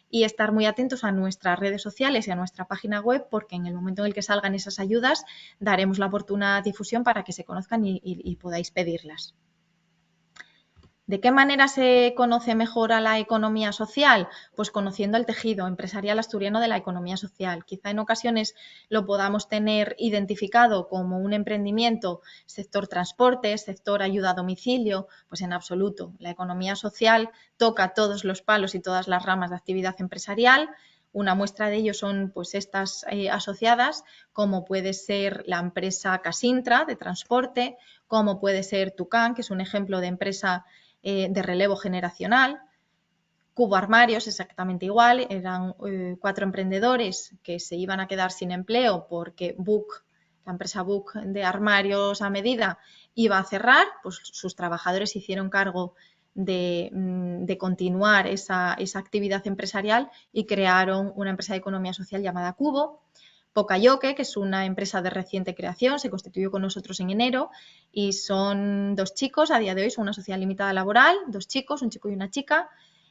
S3: y estar muy atentos a nuestras redes sociales y a nuestra página web porque en el momento en el que salgan esas ayudas daremos la oportuna difusión para que se conozcan y podáis pedirlas. ¿De qué manera se conoce mejor a la economía social? Pues conociendo el tejido empresarial asturiano de la economía social. Quizá en ocasiones lo podamos tener identificado como un emprendimiento, sector transporte, sector ayuda a domicilio, pues en absoluto. La economía social toca todos los palos y todas las ramas de actividad empresarial. Una muestra de ello son pues estas asociadas, como puede ser la empresa Casintra de transporte, como puede ser Tucán, que es un ejemplo de empresa de relevo generacional. Cubo Armarios, exactamente igual, eran 4 emprendedores que se iban a quedar sin empleo porque Book, la empresa Book de armarios a medida, iba a cerrar, pues sus trabajadores se hicieron cargo de continuar esa actividad empresarial y crearon una empresa de economía social llamada Cubo. Pocayoke, que es una empresa de reciente creación, se constituyó con nosotros en enero y son 2 chicos, a día de hoy son una sociedad limitada laboral, 2 chicos, un chico y una chica,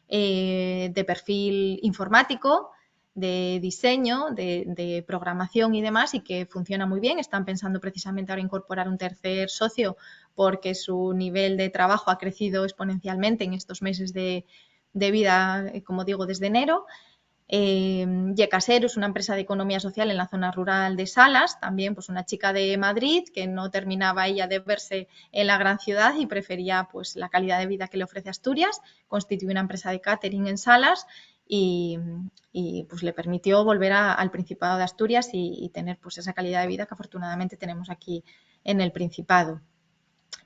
S3: de perfil informático, de diseño, de programación y demás y que funciona muy bien. Están pensando precisamente ahora incorporar un tercer socio porque su nivel de trabajo ha crecido exponencialmente en estos meses de vida, como digo, desde enero. Yecasero es una empresa de economía social en la zona rural de Salas, también pues una chica de Madrid que no terminaba ella de verse en la gran ciudad y prefería pues la calidad de vida que le ofrece Asturias, constituyó una empresa de catering en Salas y pues le permitió volver al Principado de Asturias y tener pues esa calidad de vida que afortunadamente tenemos aquí en el Principado.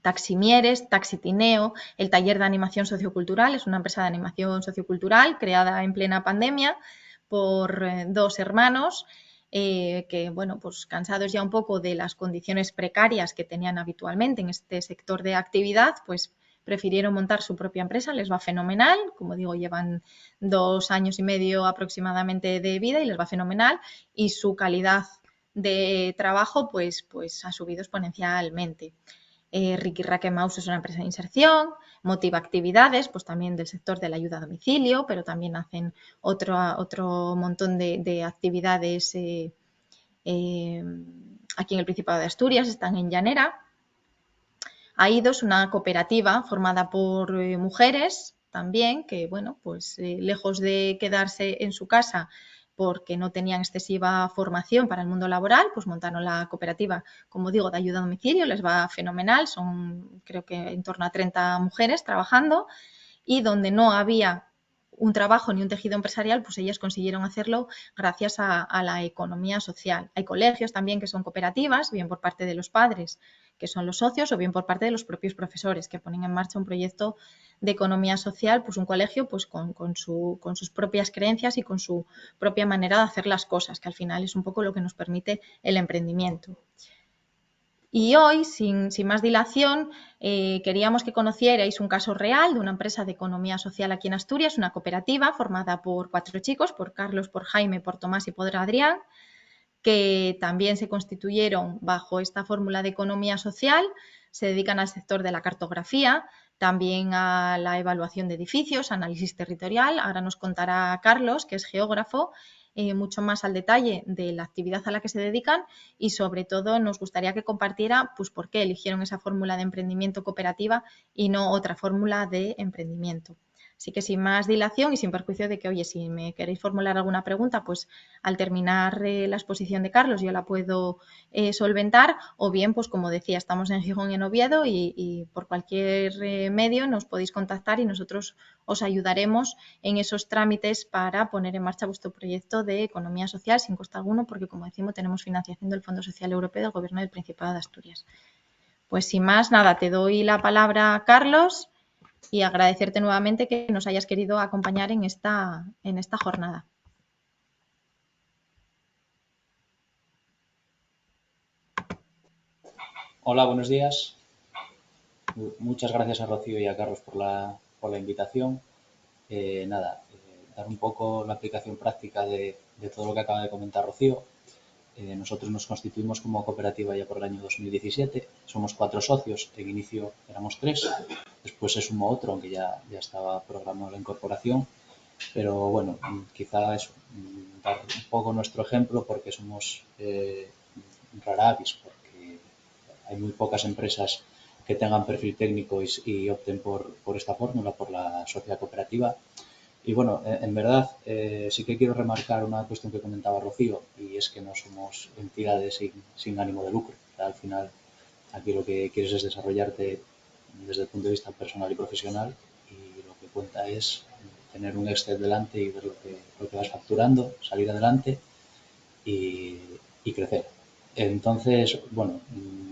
S3: Taximieres, Taxitineo, el taller de animación sociocultural, es una empresa de animación sociocultural creada en plena pandemia por 2 hermanos que, bueno, pues cansados ya un poco de las condiciones precarias que tenían habitualmente en este sector de actividad, pues prefirieron montar su propia empresa, les va fenomenal, como digo, llevan 2 años y medio aproximadamente de vida y les va fenomenal y su calidad de trabajo pues ha subido exponencialmente. Ricky Raque Mouse es una empresa de inserción, motiva actividades, pues también del sector de la ayuda a domicilio, pero también hacen otro montón de actividades aquí en el Principado de Asturias, están en Llanera. AIDOS, una cooperativa formada por mujeres también, que bueno, pues lejos de quedarse en su casa porque no tenían excesiva formación para el mundo laboral, pues montaron la cooperativa, como digo, de ayuda a domicilio, les va fenomenal, son creo que en torno a 30 mujeres trabajando y donde no había un trabajo ni un tejido empresarial, pues ellas consiguieron hacerlo gracias a la economía social. Hay colegios también que son cooperativas, bien por parte de los padres, que son los socios, o bien por parte de los propios profesores, que ponen en marcha un proyecto de economía social, pues un colegio pues con sus propias creencias y con su propia manera de hacer las cosas, que al final es un poco lo que nos permite el emprendimiento. Y hoy, sin más dilación, queríamos que conocierais un caso real de una empresa de economía social aquí en Asturias, una cooperativa formada por 4 chicos, por Carlos, por Jaime, por Tomás y por Adrián, que también se constituyeron bajo esta fórmula de economía social, se dedican al sector de la cartografía, también a la evaluación de edificios, análisis territorial. Ahora nos contará Carlos, que es geógrafo, mucho más al detalle de la actividad a la que se dedican y sobre todo nos gustaría que compartiera pues, por qué eligieron esa fórmula de emprendimiento cooperativa y no otra fórmula de emprendimiento. Así que sin más dilación y sin perjuicio de que, oye, si me queréis formular alguna pregunta, pues al terminar la exposición de Carlos yo la puedo solventar o bien, pues como decía, estamos en Gijón y en Oviedo y por cualquier medio nos podéis contactar y nosotros os ayudaremos en esos trámites para poner en marcha vuestro proyecto de economía social sin coste alguno porque, como decimos, tenemos financiación del Fondo Social Europeo del Gobierno del Principado de Asturias. Pues sin más, nada, te doy la palabra, Carlos, y agradecerte nuevamente que nos hayas querido acompañar en esta jornada.
S4: Hola, buenos días. Muchas gracias a Rocío y a Carlos por la invitación. Dar un poco la aplicación práctica de todo lo que acaba de comentar Rocío. Nosotros nos constituimos como cooperativa ya por el año 2017. Somos 4 socios. En inicio éramos 3. Después se sumó otro, aunque ya estaba programada la incorporación. Pero bueno, quizá es dar un poco nuestro ejemplo porque somos rara avis, porque hay muy pocas empresas que tengan perfil técnico y opten por esta fórmula, por la sociedad cooperativa. Y bueno, en verdad sí que quiero remarcar una cuestión que comentaba Rocío, y es que no somos entidades sin ánimo de lucro. O sea, al final, aquí lo que quieres es desarrollarte desde el punto de vista personal y profesional, y lo que cuenta es tener un Excel delante y ver lo que vas facturando, salir adelante y crecer. Entonces, bueno,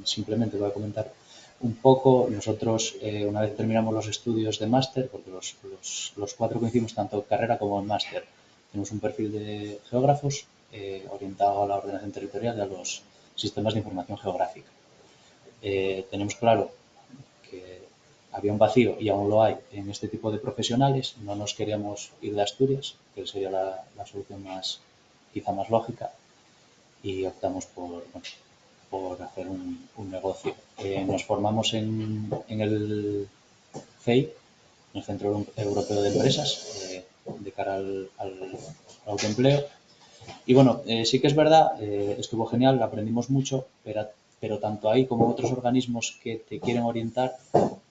S4: simplemente voy a comentar un poco. Nosotros, una vez terminamos los estudios de máster, porque los 4 coincidimos tanto en carrera como en máster, tenemos un perfil de geógrafos orientado a la ordenación territorial y a los sistemas de información geográfica. Tenemos claro que había un vacío, y aún lo hay, en este tipo de profesionales. No nos queríamos ir de Asturias, que sería la solución quizá más lógica, y optamos por hacer un negocio. Nos formamos en el CEI, en el Centro Europeo de Empresas, de cara al autoempleo. Y bueno, sí que es verdad, estuvo genial, aprendimos mucho, pero tanto ahí como otros organismos que te quieren orientar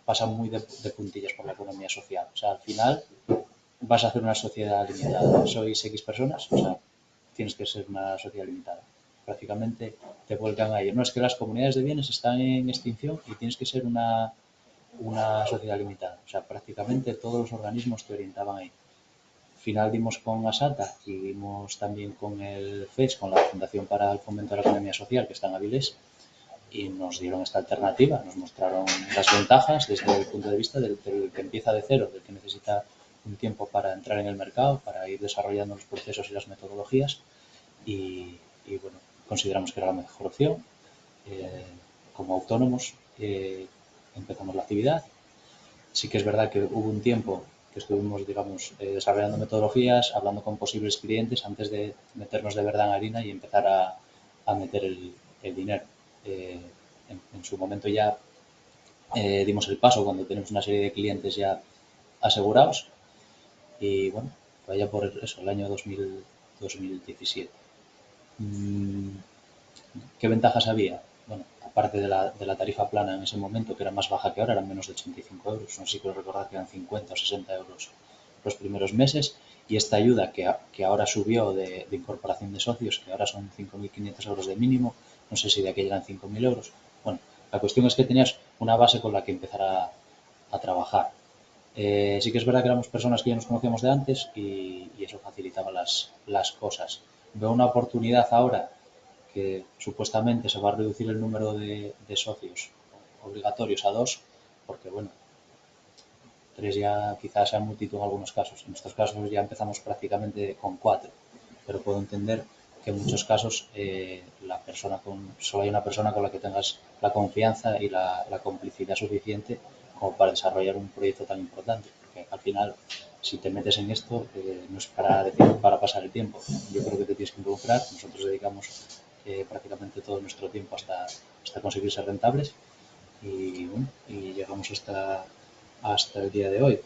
S4: pasan muy de puntillas por la economía social. O sea, al final vas a hacer una sociedad limitada. Sois X personas, o sea, tienes que ser una sociedad limitada. Prácticamente te vuelcan a ello. No, es que las comunidades de bienes están en extinción y tienes que ser una sociedad limitada. O sea, prácticamente todos los organismos te orientaban ahí. Al final dimos con ASATA y dimos también con el FES, con la Fundación para el Fomento de la Economía Social, que está en Avilés, y nos dieron esta alternativa. Nos mostraron las ventajas desde el punto de vista del que empieza de cero, del que necesita un tiempo para entrar en el mercado, para ir desarrollando los procesos y las metodologías, y bueno, consideramos que era la mejor opción. Como autónomos empezamos la actividad Sí que es verdad que hubo un tiempo que estuvimos, digamos, desarrollando metodologías, hablando con posibles clientes antes de meternos de verdad en harina y empezar a meter el dinero. En su momento ya dimos el paso cuando tenemos una serie de clientes ya asegurados y bueno, fue allá por eso, el año 2017. ¿Qué ventajas había? Bueno, aparte de la tarifa plana en ese momento, que era más baja que ahora, eran menos de 85 euros, no sé si quiero recordar que eran 50 o 60 euros los primeros meses, y esta ayuda que ahora subió de incorporación de socios, que ahora son 5.500 euros de mínimo, no sé si de aquella eran 5.000 euros. Bueno, la cuestión es que tenías una base con la que empezar a trabajar. Sí que es verdad que éramos personas que ya nos conocíamos de antes y eso facilitaba las cosas. Veo una oportunidad ahora que supuestamente se va a reducir el número de socios obligatorios a 2, porque bueno, 3 ya quizás sea multitud en algunos casos. En estos casos ya empezamos prácticamente con 4, pero puedo entender que en muchos casos solo hay una persona con la que tengas la confianza y la complicidad suficiente como para desarrollar un proyecto tan importante. Porque al final, si te metes en esto, no es para pasar el tiempo. Yo creo que te tienes que involucrar. Nosotros dedicamos prácticamente todo nuestro tiempo hasta conseguir ser rentables y, bueno, y llegamos hasta el día de hoy.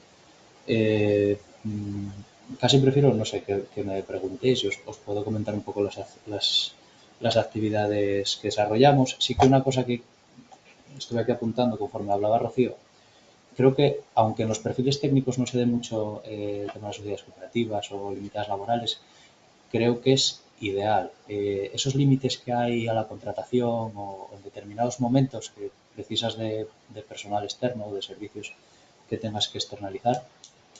S4: Casi prefiero, no sé, que me preguntéis y os puedo comentar un poco las actividades que desarrollamos. Sí que una cosa que estuve aquí apuntando conforme hablaba Rocío, creo que aunque en los perfiles técnicos no se dé mucho el tema de las sociedades cooperativas o limitadas laborales, creo que es ideal. Esos límites que hay a la contratación o en determinados momentos que precisas de personal externo o de servicios que tengas que externalizar,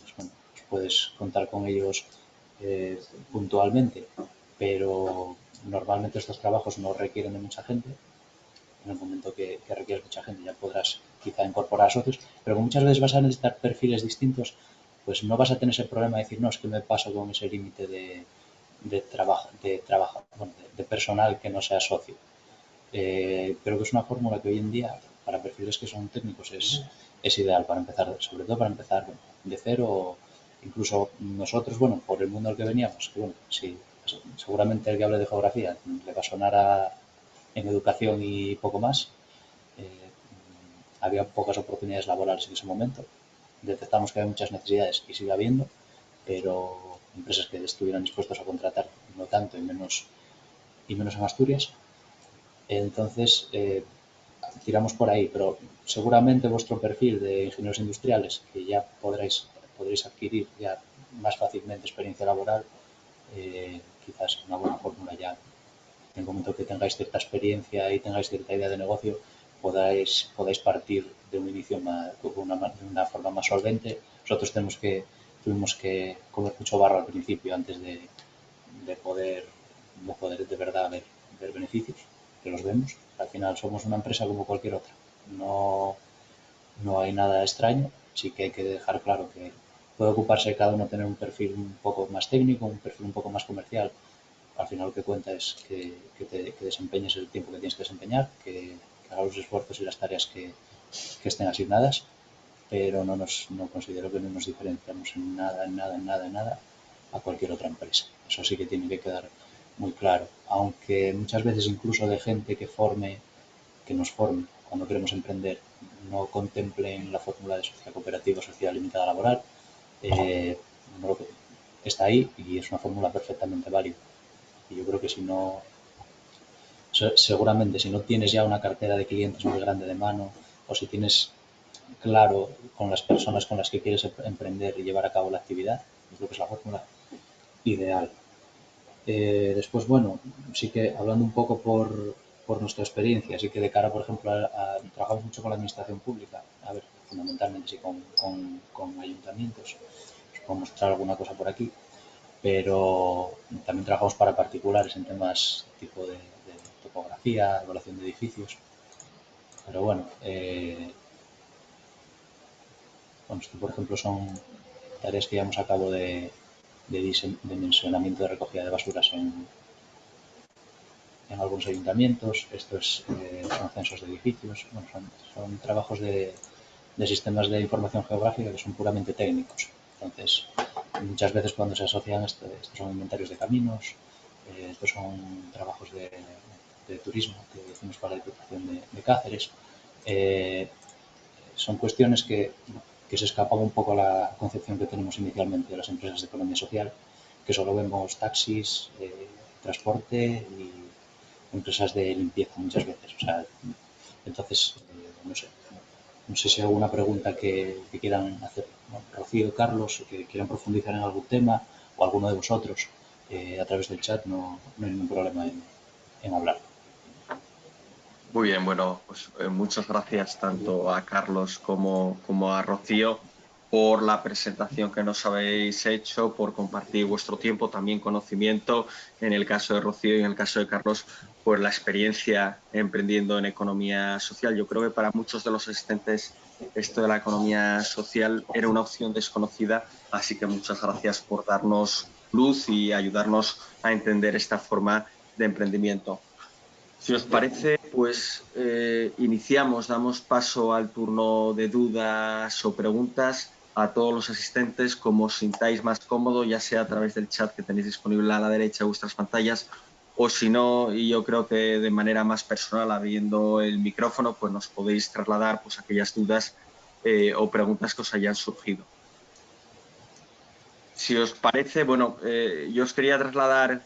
S4: pues bueno, pues puedes contar con ellos puntualmente, pero normalmente estos trabajos no requieren de mucha gente. En el momento que requieres mucha gente ya podrás quizá incorporar socios, pero como muchas veces vas a necesitar perfiles distintos, pues no vas a tener ese problema de decir, no, es que me paso con ese límite de personal que no sea socio. Creo que es una fórmula que hoy en día, para perfiles que son técnicos, es ideal para empezar, sobre todo para empezar de cero. Incluso nosotros, bueno, por el mundo al que veníamos, que bueno, sí, seguramente el que hable de geografía le va a sonar en educación y poco más. Había pocas oportunidades laborales en ese momento. Detectamos que había muchas necesidades y sigue habiendo, pero empresas que estuvieran dispuestos a contratar no tanto y menos en Asturias. Entonces, tiramos por ahí, pero seguramente vuestro perfil de ingenieros industriales, que ya podréis adquirir ya más fácilmente experiencia laboral, quizás una buena fórmula ya. En el momento que tengáis cierta experiencia y tengáis cierta idea de negocio, podáis partir de un inicio de una forma más solvente. Nosotros tuvimos que comer mucho barro al principio antes de poder de verdad ver beneficios, que los vemos. Al final somos una empresa como cualquier otra. No hay nada extraño. Sí que hay que dejar claro que puede ocuparse cada uno tener un perfil un poco más técnico, un perfil un poco más comercial. Al final lo que cuenta es que desempeñes el tiempo que tienes que desempeñar, que hagas los esfuerzos y las tareas que estén asignadas, pero no considero que no nos diferenciamos en nada a cualquier otra empresa. Eso sí que tiene que quedar muy claro, aunque muchas veces incluso de gente que nos forme cuando queremos emprender, no contemplen la fórmula de sociedad cooperativa o sociedad limitada laboral, está ahí y es una fórmula perfectamente válida. Y yo creo que seguramente si no tienes ya una cartera de clientes muy grande de mano o si tienes claro con las personas con las que quieres emprender y llevar a cabo la actividad, yo creo que es la fórmula ideal. Después, bueno, sí que hablando un poco por nuestra experiencia, sí que de cara, por ejemplo, trabajamos mucho con la administración pública, a ver, fundamentalmente sí con ayuntamientos, os puedo mostrar alguna cosa por aquí, pero también trabajamos para particulares en temas tipo de topografía, evaluación de edificios, pero bueno, esto por ejemplo son tareas que llevamos a cabo de dimensionamiento de recogida de basuras en algunos ayuntamientos. Esto son censos de edificios. Bueno, son trabajos de de sistemas de información geográfica que son puramente técnicos. Entonces, muchas veces cuando se asocian estos son inventarios de caminos, estos son trabajos de turismo que hicimos para la Diputación de Cáceres. Son cuestiones que se escapan un poco a la concepción que tenemos inicialmente de las empresas de economía social, que solo vemos taxis, transporte y empresas de limpieza muchas veces. O sea, entonces, no sé si hay alguna pregunta que quieran hacer, bueno, Rocío, Carlos, que quieran profundizar en algún tema o alguno de vosotros a través del chat, no hay ningún problema en hablar.
S2: Muy bien, bueno, pues muchas gracias tanto a Carlos como a Rocío por la presentación que nos habéis hecho, por compartir vuestro tiempo, también conocimiento, en el caso de Rocío y en el caso de Carlos, por la experiencia emprendiendo en economía social. Yo creo que para muchos de los asistentes esto de la economía social era una opción desconocida, así que muchas gracias por darnos luz y ayudarnos a entender esta forma de emprendimiento. Si os parece, pues damos paso al turno de dudas o preguntas a todos los asistentes, como os sintáis más cómodo, ya sea a través del chat que tenéis disponible a la derecha de vuestras pantallas, o si no, y yo creo que de manera más personal, abriendo el micrófono, pues nos podéis trasladar pues aquellas dudas o preguntas que os hayan surgido. Si os parece, bueno, yo os quería trasladar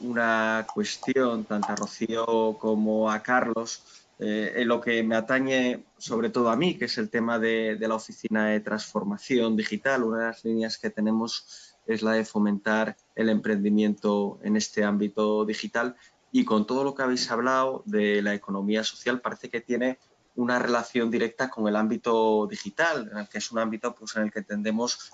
S2: una cuestión tanto a Rocío como a Carlos en lo que me atañe sobre todo a mí, que es el tema de la Oficina de Transformación Digital. Una de las líneas que tenemos es la de fomentar el emprendimiento en este ámbito digital, y con todo lo que habéis hablado de la economía social parece que tiene una relación directa con el ámbito digital, en el que es un ámbito pues, en el que tendemos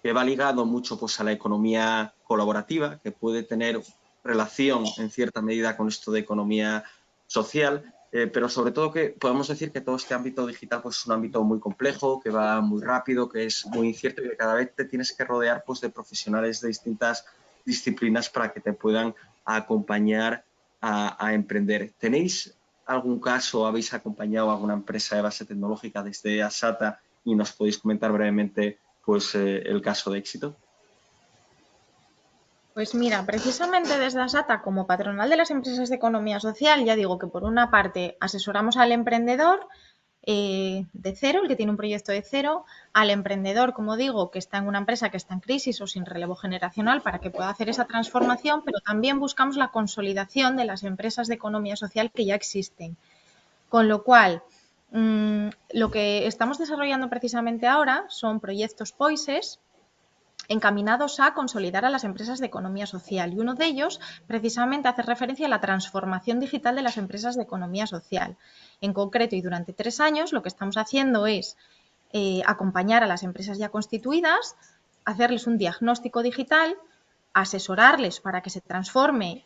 S2: que va ligado mucho pues, a la economía colaborativa, que puede tener relación en cierta medida con esto de economía social, pero sobre todo que podemos decir que todo este ámbito digital pues, es un ámbito muy complejo, que va muy rápido, que es muy incierto y que cada vez te tienes que rodear pues, de profesionales de distintas disciplinas para que te puedan acompañar a emprender. ¿Tenéis algún caso, habéis acompañado a alguna empresa de base tecnológica desde Asata y nos podéis comentar brevemente pues el caso de éxito?
S3: Pues mira, precisamente desde Asata, como patronal de las empresas de economía social, ya digo que por una parte asesoramos al emprendedor de cero, el que tiene un proyecto de cero, al emprendedor, como digo, que está en una empresa que está en crisis o sin relevo generacional para que pueda hacer esa transformación, pero también buscamos la consolidación de las empresas de economía social que ya existen. Con lo cual, lo que estamos desarrollando precisamente ahora son proyectos POISES encaminados a consolidar a las empresas de economía social, y uno de ellos precisamente hace referencia a la transformación digital de las empresas de economía social. En concreto, y durante 3 años, lo que estamos haciendo es acompañar a las empresas ya constituidas, hacerles un diagnóstico digital, asesorarles para que se transforme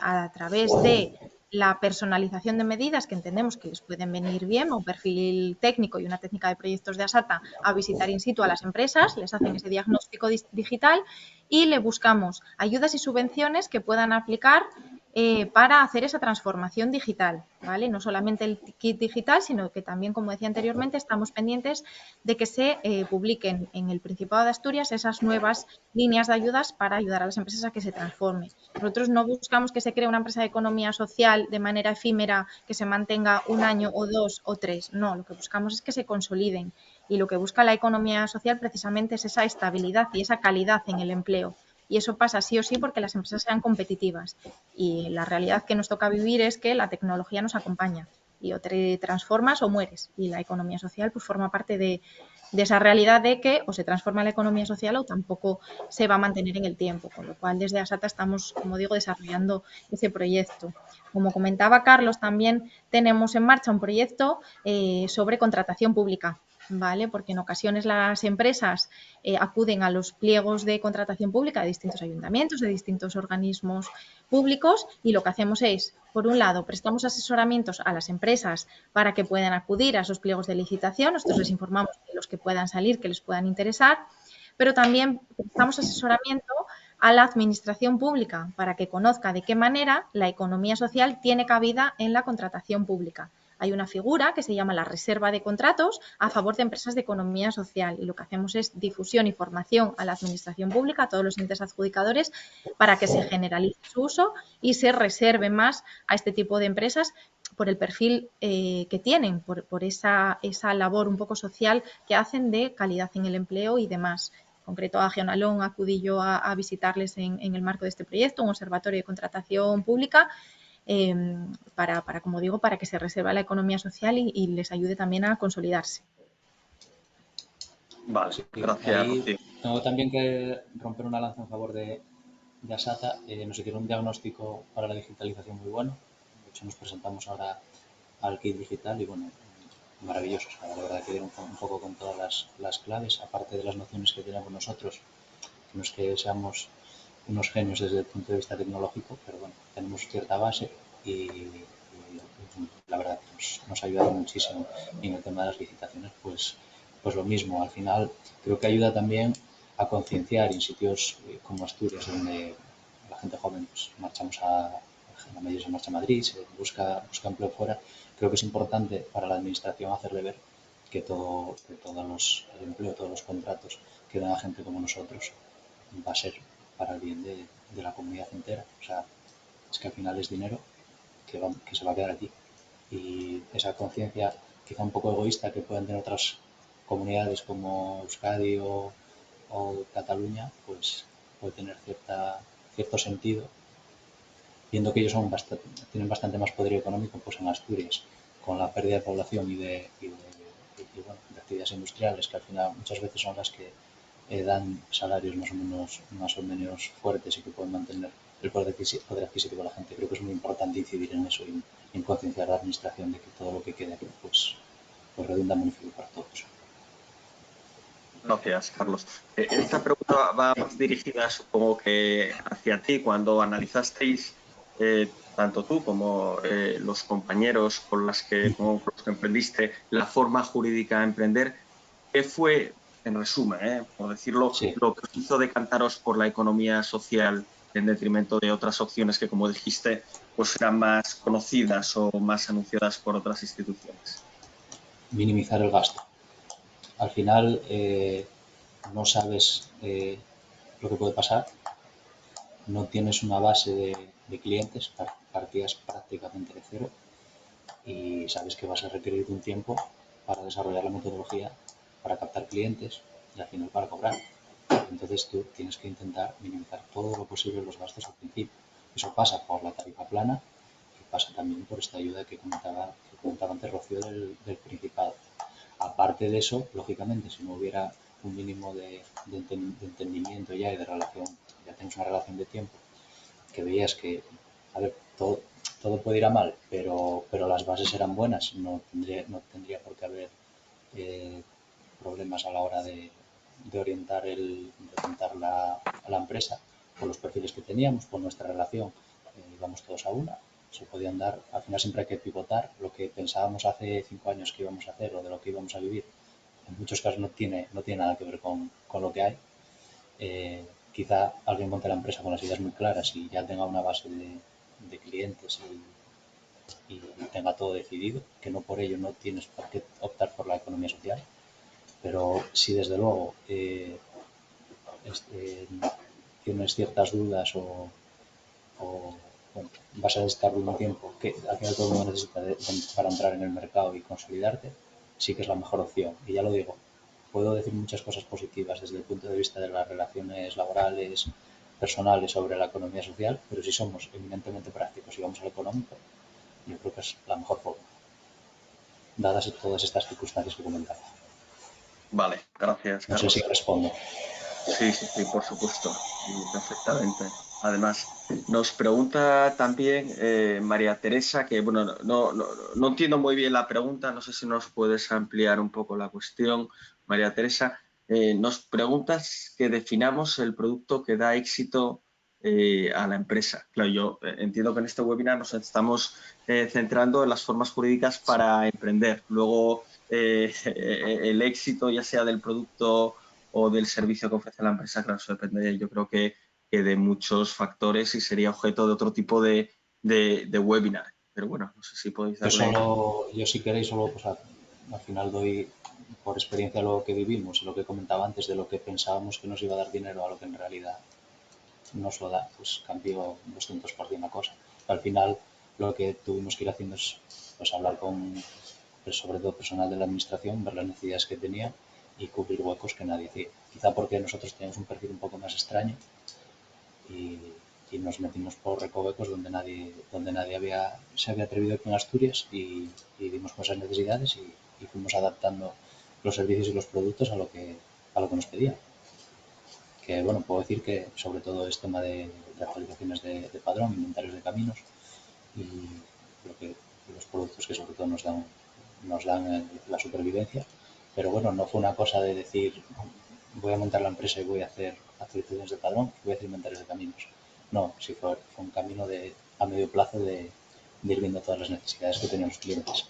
S3: a través de la personalización de medidas que entendemos que les pueden venir bien, un perfil técnico y una técnica de proyectos de Asata, a visitar in situ a las empresas, les hacen ese diagnóstico digital y le buscamos ayudas y subvenciones que puedan aplicar para hacer esa transformación digital, ¿vale? No solamente el kit digital, sino que también, como decía anteriormente, estamos pendientes de que se publiquen en el Principado de Asturias esas nuevas líneas de ayudas para ayudar a las empresas a que se transformen. Nosotros no buscamos que se cree una empresa de economía social de manera efímera, que se mantenga 1 año o 2 o 3, no, lo que buscamos es que se consoliden, y lo que busca la economía social precisamente es esa estabilidad y esa calidad en el empleo. Y eso pasa sí o sí porque las empresas sean competitivas. Y la realidad que nos toca vivir es que la tecnología nos acompaña y o te transformas o mueres. Y la economía social pues forma parte de esa realidad de que o se transforma la economía social o tampoco se va a mantener en el tiempo. Con lo cual desde Asata estamos, como digo, desarrollando ese proyecto. Como comentaba Carlos, también tenemos en marcha un proyecto sobre contratación pública, ¿vale? Porque en ocasiones las empresas acuden a los pliegos de contratación pública de distintos ayuntamientos, de distintos organismos públicos, y lo que hacemos es, por un lado, prestamos asesoramientos a las empresas para que puedan acudir a esos pliegos de licitación. Nosotros les informamos de los que puedan salir, que les puedan interesar, pero también prestamos asesoramiento a la administración pública para que conozca de qué manera la economía social tiene cabida en la contratación pública. hay una figura que se llama la reserva de contratos a favor de empresas de economía social y lo que hacemos es difusión y formación a la administración pública, a todos los entes adjudicadores, para que se generalice su uso y se reserve más a este tipo de empresas por el perfil que tienen, por esa labor un poco social que hacen de calidad en el empleo y demás. En concreto, a Gionalón acudí yo a visitarles en el marco de este proyecto, un observatorio de contratación pública, como digo, para que se reserve la economía social y les ayude también a consolidarse.
S2: Vale,
S4: Sí,
S2: gracias,
S4: ahí
S2: Rocío.
S4: tengo también que romper una lanza en favor de Asata. Nos hicieron un diagnóstico para la digitalización muy bueno. De hecho, nos presentamos ahora al kit digital y bueno, maravilloso. O sea, la verdad que dieron un poco con todas las claves, aparte de las nociones que tenemos nosotros, que no es que seamos unos genios desde el punto de vista tecnológico, pero bueno, tenemos cierta base y la verdad nos ha ayudado muchísimo. Y en el tema de las licitaciones, pues lo mismo. Al final creo que ayuda también a concienciar en sitios como Asturias, donde la gente joven pues marchamos la mayoría se marcha a Madrid, se busca empleo fuera. Creo que es importante para la administración hacerle ver que el empleo, todos los contratos que dan a gente como nosotros va a ser para el bien de la comunidad entera. O sea, es que al final es dinero que se va a quedar aquí. Y esa conciencia quizá un poco egoísta que pueden tener otras comunidades como Euskadi o Cataluña, pues puede tener cierto sentido, viendo que ellos tienen bastante más poder económico, pues en Asturias, con la pérdida de población y de actividades industriales, que al final muchas veces son las que dan salarios más o menos fuertes y que pueden mantener el poder adquisitivo de la gente. Creo que es muy importante incidir en eso y en concienciar a la administración de que todo lo que quede aquí pues redunda en beneficio para todos.
S2: Gracias, Carlos. Esta pregunta va más dirigida, supongo que hacia ti, cuando analizasteis, tanto tú como los compañeros con los que emprendiste, la forma jurídica de emprender. ¿Qué fue, en resumen, por decirlo,
S4: Sí.
S2: lo que os hizo decantaros por la economía social en detrimento de otras opciones que, como dijiste, pues eran más conocidas o más anunciadas por otras instituciones?
S4: Minimizar el gasto. Al final no sabes lo que puede pasar, no tienes una base de clientes, partías prácticamente de cero y sabes que vas a requerir un tiempo para desarrollar la metodología, para captar clientes y al final para cobrar. Entonces tú tienes que intentar minimizar todo lo posible los gastos al principio. Eso pasa por la tarifa plana y pasa también por esta ayuda que comentaba antes Rocío del Principado. Aparte de eso, lógicamente, si no hubiera un mínimo de entendimiento ya y de relación, ya tienes una relación de tiempo, que veías que, a ver, todo puede ir a mal, pero las bases eran buenas, no tendría por qué haber problemas a la hora de orientar a la empresa por los perfiles que teníamos, por nuestra relación, íbamos todos a una, se podían dar, al final siempre hay que pivotar, lo que pensábamos hace 5 años que íbamos a hacer o de lo que íbamos a vivir, en muchos casos no tiene nada que ver con lo que hay. Quizá alguien monte la empresa con las ideas muy claras y ya tenga una base de clientes y tenga todo decidido, que no por ello no tienes por qué optar por la economía social, pero si desde luego tienes ciertas dudas o bueno, vas a estar un tiempo que al final todo el mundo necesita para entrar en el mercado y consolidarte, sí que es la mejor opción. Y ya lo digo, puedo decir muchas cosas positivas desde el punto de vista de las relaciones laborales, personales sobre la economía social, pero si somos eminentemente prácticos y vamos al económico, yo creo que es la mejor forma, dadas todas estas circunstancias que comentaba.
S2: Vale, gracias,
S4: No sé
S2: Carlos.
S4: si respondo.
S2: Sí, por supuesto, y perfectamente. Además, nos pregunta también María Teresa, que bueno, no entiendo muy bien la pregunta, no sé si nos puedes ampliar un poco la cuestión. María Teresa, nos preguntas que definamos el producto que da éxito a la empresa. Claro, yo entiendo que en este webinar nos estamos centrando en las formas jurídicas para emprender. Luego, el éxito, ya sea del producto o del servicio que ofrece la empresa, claro, eso depende, yo creo que de muchos factores y sería objeto de otro tipo de webinar. pero bueno, no sé si podéis
S4: Yo
S2: darle...
S4: yo si queréis solo, pues al final doy por experiencia lo que vivimos y lo que comentaba antes de lo que pensábamos que nos iba a dar dinero a lo que en realidad nos lo da, pues cambió 200% la cosa. Al final lo que tuvimos que ir haciendo es pues hablar con, pues, sobre todo personal de la administración, ver las necesidades que tenía y cubrir huecos que nadie hacía. Quizá porque nosotros teníamos un perfil un poco más extraño y nos metimos por recovecos donde nadie se había atrevido aquí en Asturias y dimos con esas necesidades y fuimos adaptando los servicios y los productos a lo que nos pedían. Que bueno, puedo decir que sobre todo es tema de actualizaciones de padrón, inventarios de caminos y los productos que sobre todo nos dan la supervivencia. Pero bueno, no fue una cosa de decir voy a montar la empresa y voy a hacer actualizaciones de padrón, voy a hacer inventarios de caminos. No, sí fue un camino a medio plazo de ir viendo todas las necesidades que tenían los clientes.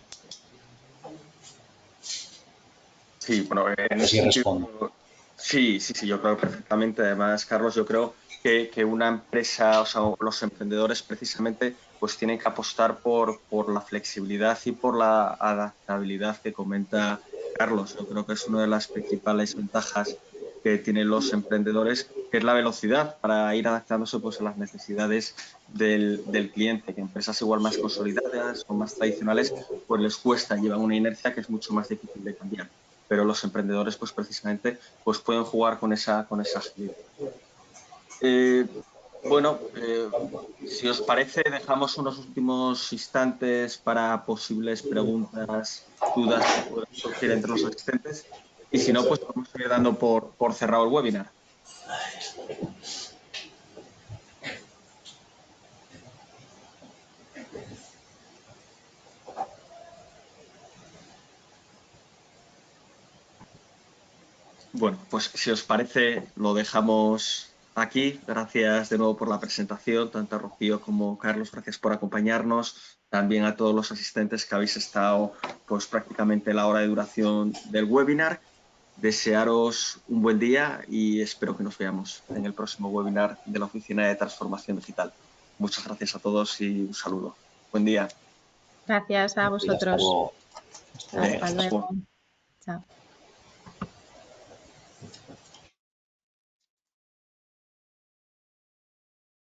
S2: Sí, bueno, en
S4: Así
S2: ese
S4: respondo.
S2: sentido, sí, yo creo perfectamente. Además, Carlos, yo creo que una empresa, o sea, los emprendedores precisamente, pues tienen que apostar por la flexibilidad y por la adaptabilidad que comenta Carlos. Yo creo que es una de las principales ventajas que tienen los emprendedores, que es la velocidad para ir adaptándose pues a las necesidades del cliente, que empresas igual más consolidadas o más tradicionales, pues les cuesta, llevan una inercia que es mucho más difícil de cambiar. Pero los emprendedores, pues precisamente, pues pueden jugar con esa agilidad. Si os parece, dejamos unos últimos instantes para posibles preguntas, dudas que puedan surgir entre los asistentes. Y si no, pues vamos a ir dando por cerrado el webinar. Bueno, pues si os parece, lo dejamos aquí. Gracias de nuevo por la presentación, tanto a Rocío como a Carlos, gracias por acompañarnos. También a todos los asistentes que habéis estado pues prácticamente la hora de duración del webinar. Desearos un buen día y espero que nos veamos en el próximo webinar de la Oficina de Transformación Digital. Muchas gracias a todos y un saludo. Buen día.
S3: Gracias a
S4: Y hasta
S3: vosotros.
S4: luego.
S3: Hasta
S2: Hasta luego.
S3: luego. Chao.